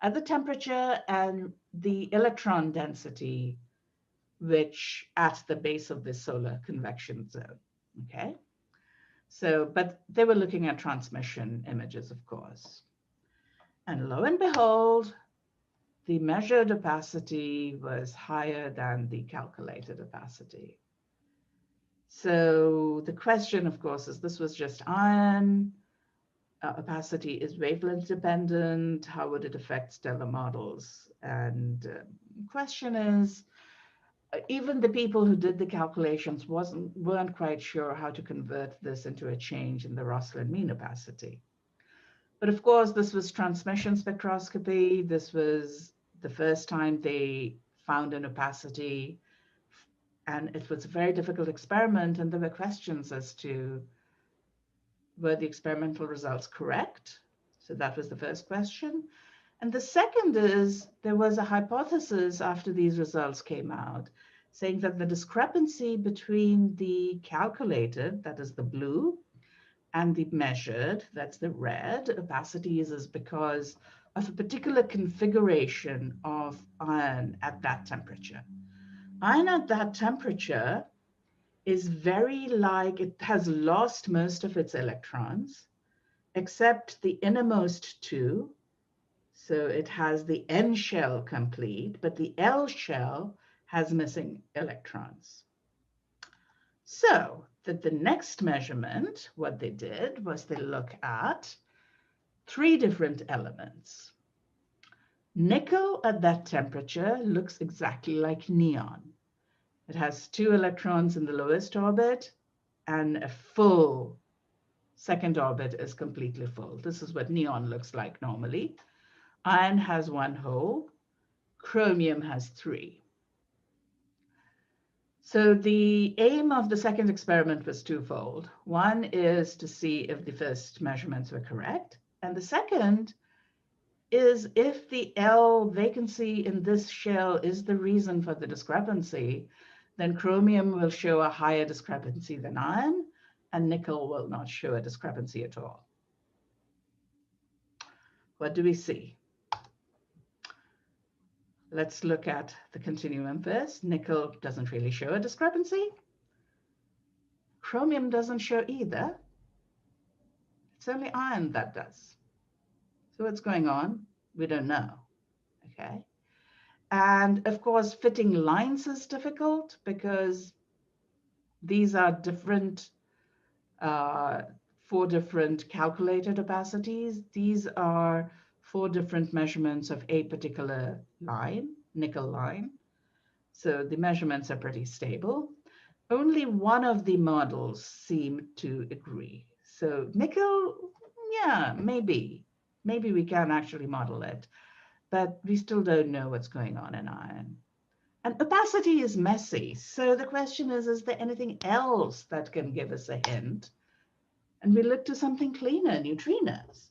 S1: at the temperature and the electron density, which at the base of the solar convection zone, okay? So, but they were looking at transmission images, of course. And lo and behold, the measured opacity was higher than the calculated opacity. So the question, of course, is this was just ion. Opacity is wavelength dependent. How would it affect stellar models? And question is, even the people who did the calculations weren't quite sure how to convert this into a change in the Roslin mean opacity. But of course, this was transmission spectroscopy. This was the first time they found an opacity, and it was a very difficult experiment. And there were questions as to, were the experimental results correct? So that was the first question. And the second is, there was a hypothesis after these results came out, saying that the discrepancy between the calculated, that is the blue, and the measured, that's the red, opacities is because of a particular configuration of iron at that temperature. Iron at that temperature is very like, it has lost most of its electrons, except the innermost two. So it has the N shell complete, but the L shell has missing electrons. So that the next measurement, what they did was they look at 3 different elements. Nickel at that temperature looks exactly like neon. It has 2 electrons in the lowest orbit, and a full second orbit is completely full. This is what neon looks like normally. Iron has 1 hole, chromium has 3. So the aim of the second experiment was twofold. One is to see if the first measurements were correct, and the second is if the L vacancy in this shell is the reason for the discrepancy, then chromium will show a higher discrepancy than iron, and nickel will not show a discrepancy at all. What do we see? Let's look at the continuum first. Nickel doesn't really show a discrepancy. Chromium doesn't show either. It's only iron that does. So what's going on? We don't know, okay? And of course, fitting lines is difficult because these are different, 4 different calculated opacities. These are 4 different measurements of a particular line, nickel line. So the measurements are pretty stable. Only one of the models seem to agree. So nickel, yeah, maybe we can actually model it, but we still don't know what's going on in iron. And opacity is messy. So the question is there anything else that can give us a hint? And we look to something cleaner, neutrinos.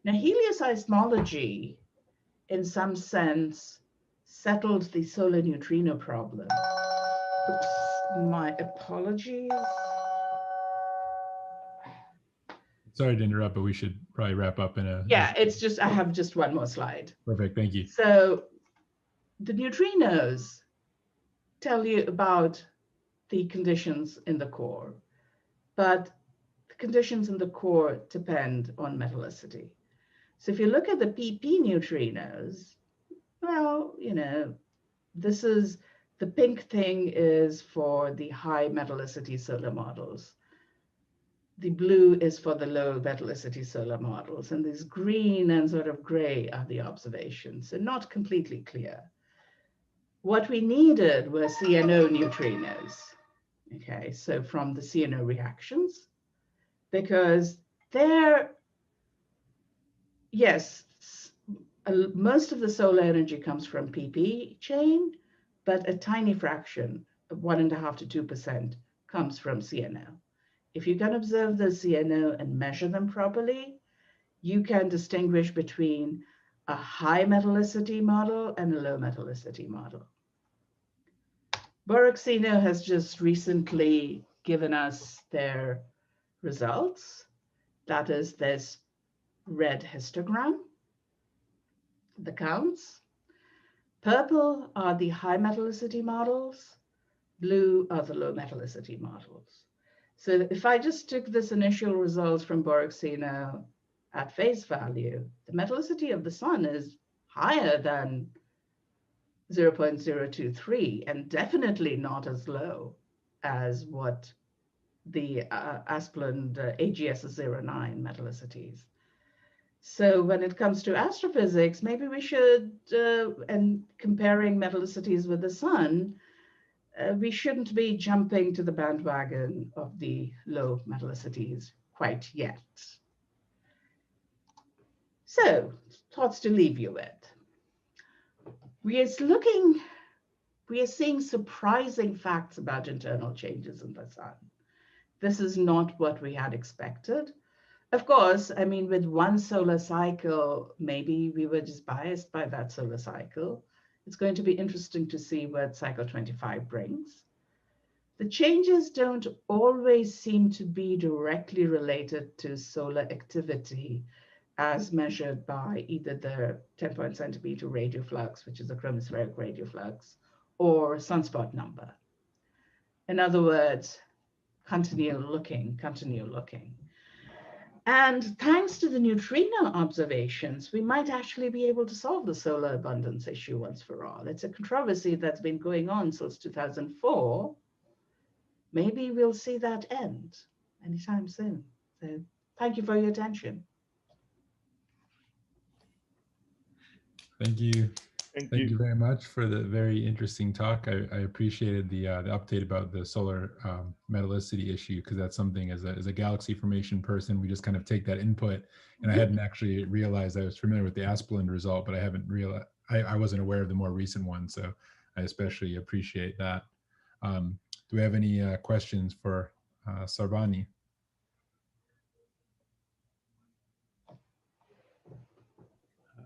S1: Now, helioseismology, in some sense, settled the solar neutrino problem. Oops, my apologies.
S3: Sorry to interrupt, but we should probably wrap up in a...
S1: Yeah, it's just, I have just one more slide.
S3: Perfect, thank you.
S1: So the neutrinos tell you about the conditions in the core, but the conditions in the core depend on metallicity. So if you look at the PP neutrinos, well, this is the pink thing is for the high metallicity solar models. The blue is for the low metallicity solar models, and this green and sort of gray are the observations, so not completely clear. What we needed were CNO neutrinos, okay, so from the CNO reactions, because they're, yes, most of the solar energy comes from PP chain, but a tiny fraction, 1.5 to 2%, comes from CNO. If you can observe the CNO and measure them properly, you can distinguish between a high metallicity model and a low metallicity model. Borexino has just recently given us their results. That is this red histogram, the counts. Purple are the high metallicity models. Blue are the low metallicity models. So if I just took this initial results from Borexino at face value, the metallicity of the sun is higher than 0.023 and definitely not as low as what the Asplund AGS 09 metallicities. So when it comes to astrophysics, maybe we should, and comparing metallicities with the sun, we shouldn't be jumping to the bandwagon of the low metallicities quite yet. So, thoughts to leave you with. We are seeing surprising facts about internal changes in the sun. This is not what we had expected. Of course, I mean, with one solar cycle, maybe we were just biased by that solar cycle. It's going to be interesting to see what cycle 25 brings. The changes don't always seem to be directly related to solar activity as measured by either the 10 centimeter radio flux, which is a chromospheric radio flux, or sunspot number. In other words, continue looking. And thanks to the neutrino observations, we might actually be able to solve the solar abundance issue once for all. It's a controversy that's been going on since 2004. Maybe we'll see that end anytime soon. So thank you for your attention.
S3: Thank you.
S2: Thank
S3: Thank
S2: you.
S3: you very much for the very interesting talk. I appreciated the update about the solar metallicity issue, because that's something as a galaxy formation person, we just kind of take that input. And I hadn't actually realized, I was familiar with the Asplund result, but I haven't realized, I wasn't aware of the more recent one. So I especially appreciate that. Do we have any questions for Sarbani?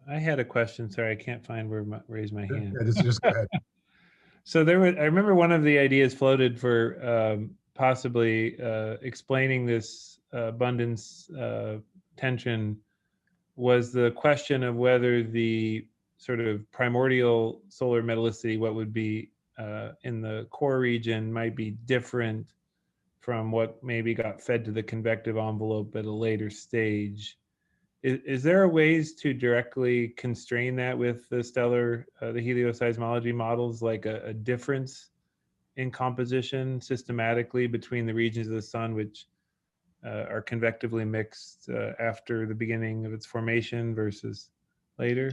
S4: I had a question. Sorry, I can't find where raise my hand.
S3: Yeah, just go ahead.
S4: So I remember one of the ideas floated for possibly explaining this abundance tension was the question of whether the sort of primordial solar metallicity, what would be in the core region, might be different from what maybe got fed to the convective envelope at a later stage. Is there ways to directly constrain that with the stellar, the helioseismology models, like a difference in composition systematically between the regions of the sun which are convectively mixed after the beginning of its formation versus later?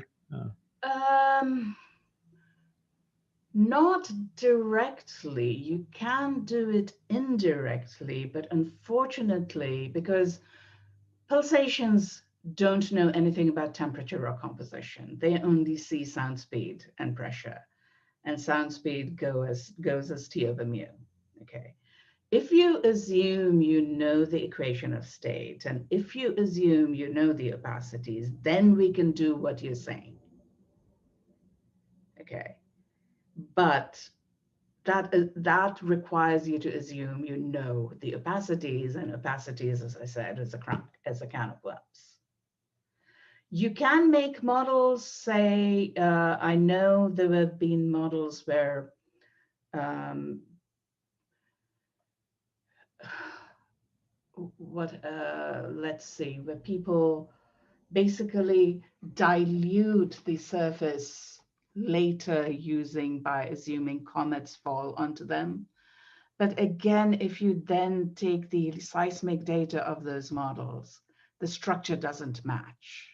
S1: Not directly. You can do it indirectly, but unfortunately, because pulsations don't know anything about temperature or composition. They only see sound speed and pressure, and sound speed goes as T over mu. Okay. If you assume you know the equation of state, and if you assume you know the opacities, then we can do what you're saying. Okay. But that requires you to assume you know the opacities, and opacities, as I said, is a can of worms. You can make models, say, I know there have been models where let's see, where people basically dilute the surface later by assuming comets fall onto them. But again, if you then take the seismic data of those models, the structure doesn't match.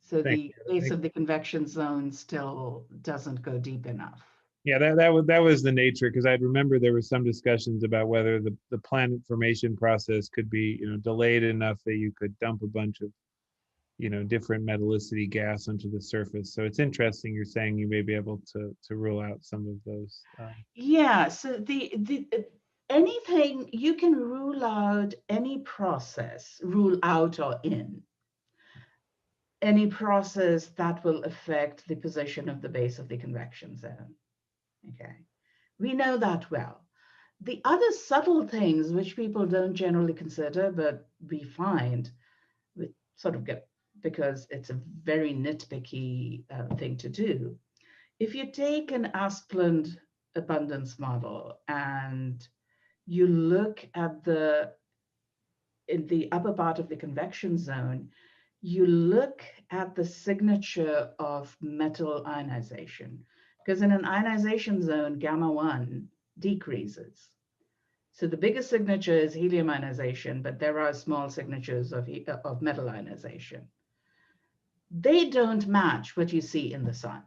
S1: So
S4: Thank
S1: the
S4: you.
S1: base of the convection zone still doesn't go deep enough.
S4: Yeah, that was the nature, because I remember there were some discussions about whether the planet formation process could be, delayed enough that you could dump a bunch of, different metallicity gas onto the surface. So it's interesting you're saying you may be able to rule out some of those.
S1: Yeah, so anything you can rule out, any process, rule out or in any process that will affect the position of the base of the convection zone. Okay, we know that well. The other subtle things which people don't generally consider, but we find, we sort of get, because it's a very nitpicky thing to do. If you take an Asplund abundance model and you look at in the upper part of the convection zone, you look at the signature of metal ionization, because in an ionization zone, gamma 1 decreases. So the biggest signature is helium ionization, but there are small signatures of metal ionization. They don't match what you see in the sun.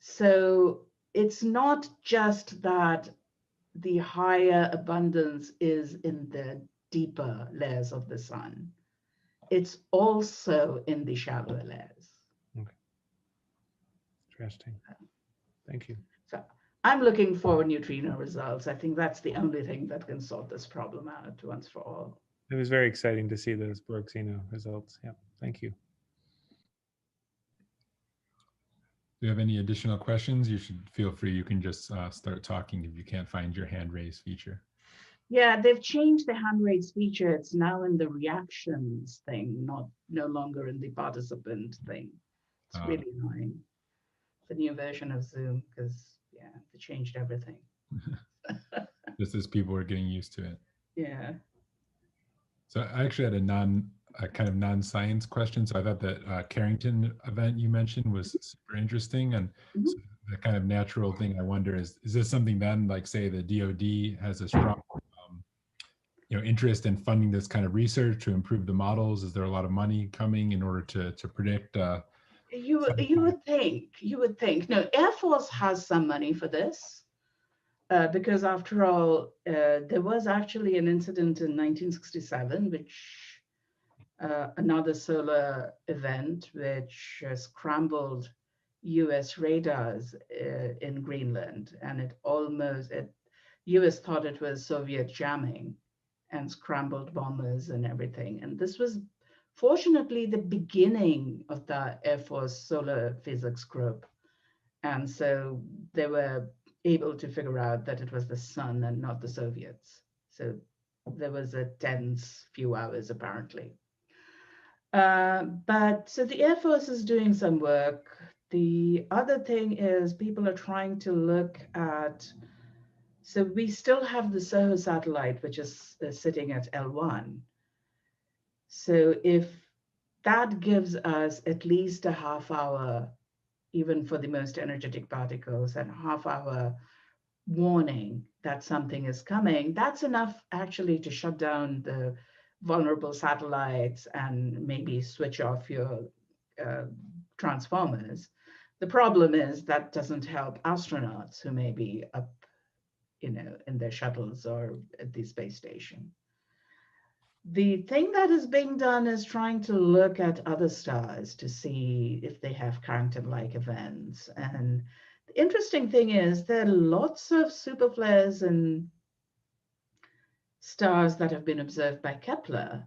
S1: So it's not just that the higher abundance is in the deeper layers of the sun. It's also in the shallower layers.
S4: Okay. Interesting. Thank you.
S1: So I'm looking for neutrino results. I think that's the only thing that can sort this problem out once for all.
S4: It was very exciting to see those Brooksino results. Yeah, thank you.
S3: Do you have any additional questions? You should feel free. You can just start talking if you can't find your hand raise feature.
S1: Yeah, they've changed the hand raise feature. It's now in the reactions thing, no longer in the participant thing. It's really annoying. The new version of Zoom, because yeah, they changed everything.
S3: Just as people are getting used to it.
S1: Yeah.
S3: So I actually had a kind of non-science question. So I thought that Carrington event you mentioned was super interesting, and so the kind of natural thing I wonder is this something then, like say the DoD has a strong interest in funding this kind of research to improve the models? Is there a lot of money coming in order to predict?
S1: You would think. No, Air Force has some money for this. Because after all, there was actually an incident in 1967, which another solar event, which scrambled US radars in Greenland. And US thought it was Soviet jamming and scrambled bombers and everything. And this was fortunately the beginning of the Air Force Solar Physics Group. And so they were able to figure out that it was the sun and not the Soviets. So there was a tense few hours apparently. But so the Air Force is doing some work. The other thing is people are trying to look at, so we still have the SOHO satellite, which is sitting at L1. So if that gives us at least a half hour, even for the most energetic particles, and a half hour warning that something is coming, that's enough actually to shut down the vulnerable satellites and maybe switch off your transformers. The problem is that doesn't help astronauts who may be up, in their shuttles or at the space station. The thing that is being done is trying to look at other stars to see if they have Carrington-like events. And the interesting thing is there are lots of superflares in stars that have been observed by Kepler.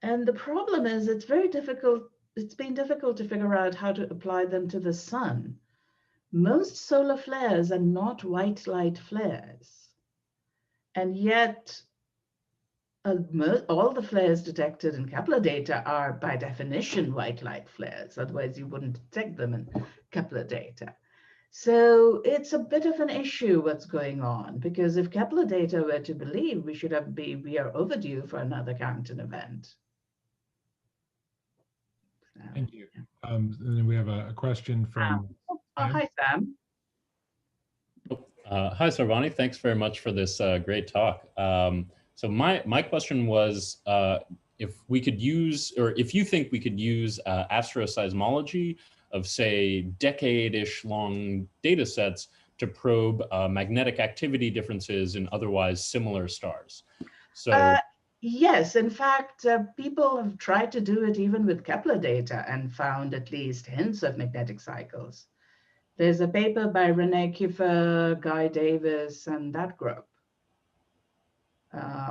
S1: And the problem is it's been difficult to figure out how to apply them to the sun. Most solar flares are not white light flares. And yet, all the flares detected in Kepler data are by definition white light flares. Otherwise, you wouldn't detect them in Kepler data. So it's a bit of an issue what's going on, because if Kepler data were to believe, we are overdue for another Carrington event.
S3: Thank you. And then we have a question from.
S1: Hi, Sam.
S5: Hi, Sarbani. Thanks very much for this great talk. So my question was if we could use, or if you think we could use astroseismology of, say, decade-ish long data sets to probe magnetic activity differences in otherwise similar stars. So
S1: yes, in fact, people have tried to do it even with Kepler data and found at least hints of magnetic cycles. There's a paper by René Kiefer, Guy Davis, and that group.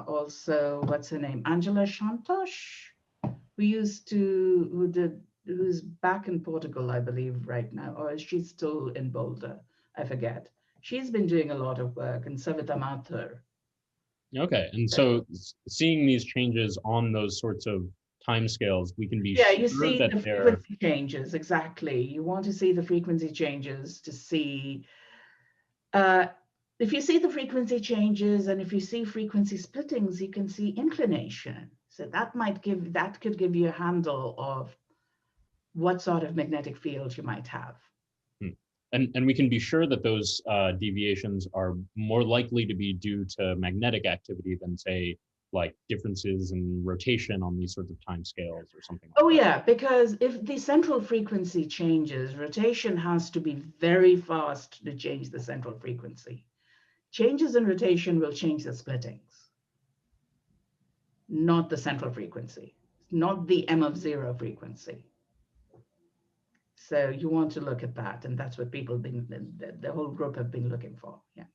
S1: Also, what's her name? Angela Shantosh, who's back in Portugal, I believe, right now, or is she still in Boulder? I forget. She's been doing a lot of work, and Savita Mathur.
S5: okay, and so seeing these changes on those sorts of timescales, we can be
S1: Yeah,
S5: sure
S1: you see
S5: that
S1: the frequency changes, exactly. You want to see the frequency changes to see, if you see the frequency changes and if you see frequency splittings, you can see inclination. So that could give you a handle of what sort of magnetic field you might have.
S5: And we can be sure that those deviations are more likely to be due to magnetic activity than, say, like differences in rotation on these sorts of timescales or something like that.
S1: Yeah, because if the central frequency changes, rotation has to be very fast to change the central frequency. Changes in rotation will change the splittings, not the central frequency, not the M of 0 frequency. So you want to look at that, and that's what people the whole group have been looking for. Yeah.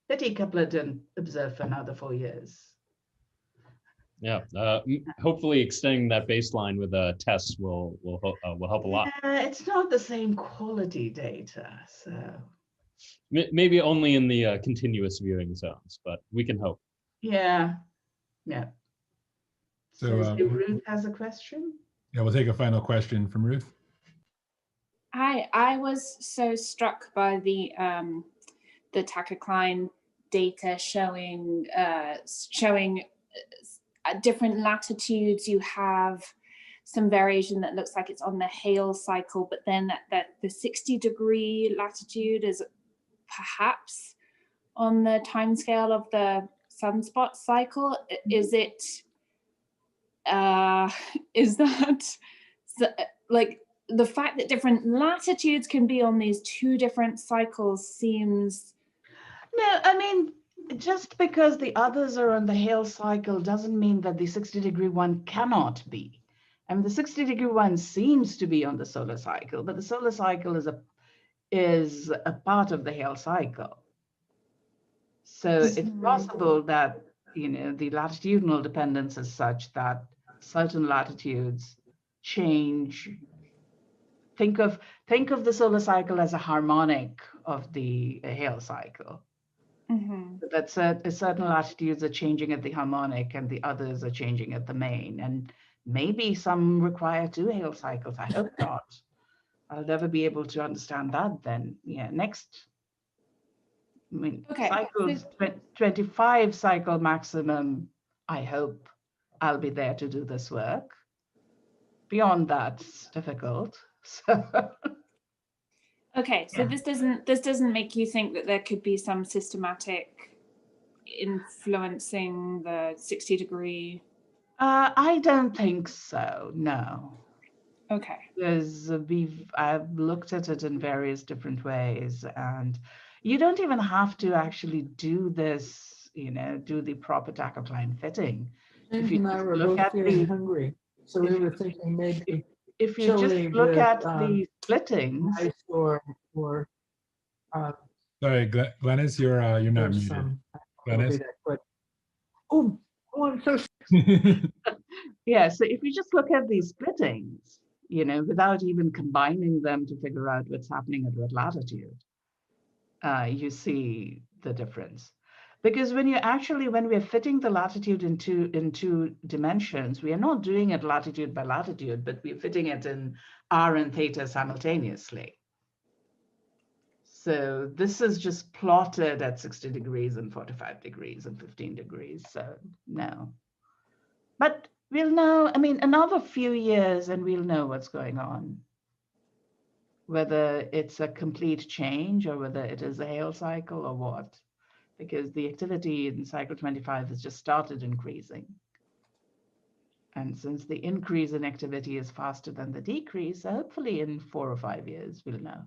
S1: Pity Kepler didn't observe for another 4 years.
S5: Yeah, hopefully extending that baseline with tests will help a lot.
S1: Yeah, it's not the same quality data, so.
S5: Maybe only in the continuous viewing zones, but we can hope.
S1: Yeah, yeah.
S3: So
S1: Ruth has a question.
S3: Yeah, we'll take a final question from Ruth.
S6: Hi, I was so struck by the Tucker-Klein data showing at different latitudes you have some variation that looks like it's on the Hale cycle, but then that the 60-degree latitude is perhaps on the timescale of the sunspot cycle. Is that like the fact that different latitudes can be on these two different cycles seems...
S1: No, I mean, just because the others are on the Hale cycle doesn't mean that the 60-degree one cannot be. I mean, the 60-degree one seems to be on the solar cycle, but the solar cycle is a part of the Hale cycle. So it's possible that, you know, the latitudinal dependence is such that certain latitudes change. Think of the solar cycle as a harmonic of the Hale cycle.
S6: Mm-hmm.
S1: That certain latitudes are changing at the harmonic and the others are changing at the main. And maybe some require 2 Hale cycles. I hope not. I'll never be able to understand that then. Yeah, next. I mean,
S6: Okay.
S1: cycles, 25 cycle maximum. I hope I'll be there to do this work. Beyond that, it's difficult. So.
S6: Okay, so
S1: Yeah.
S6: this doesn't make you think that there could be some systematic influencing the 60-degree?
S1: I don't think so. No.
S6: Okay.
S1: Because I've looked at it in various different ways, and you don't even have to actually do this, you know, do the proper Tucker-Klein fitting.
S7: James and I were both here in Hungary, so we were thinking maybe
S1: if you just look at the splittings.
S7: ice or
S3: Sorry, Glennis, you're not muted. Glennis?
S7: Oh, I'm so
S1: Yeah, so if you just look at these splittings, you know, without even combining them to figure out what's happening at what latitude, you see the difference. Because when we're fitting the latitude in two dimensions, we are not doing it latitude by latitude, but we're fitting it in r and theta simultaneously. So this is just plotted at 60 degrees and 45 degrees and 15 degrees. So no. But We'll know, I mean, another few years and we'll know what's going on. Whether it's a complete change or whether it is a hail cycle or what. Because the activity in cycle 25 has just started increasing. And since the increase in activity is faster than the decrease, hopefully in 4 or 5 years, we'll know.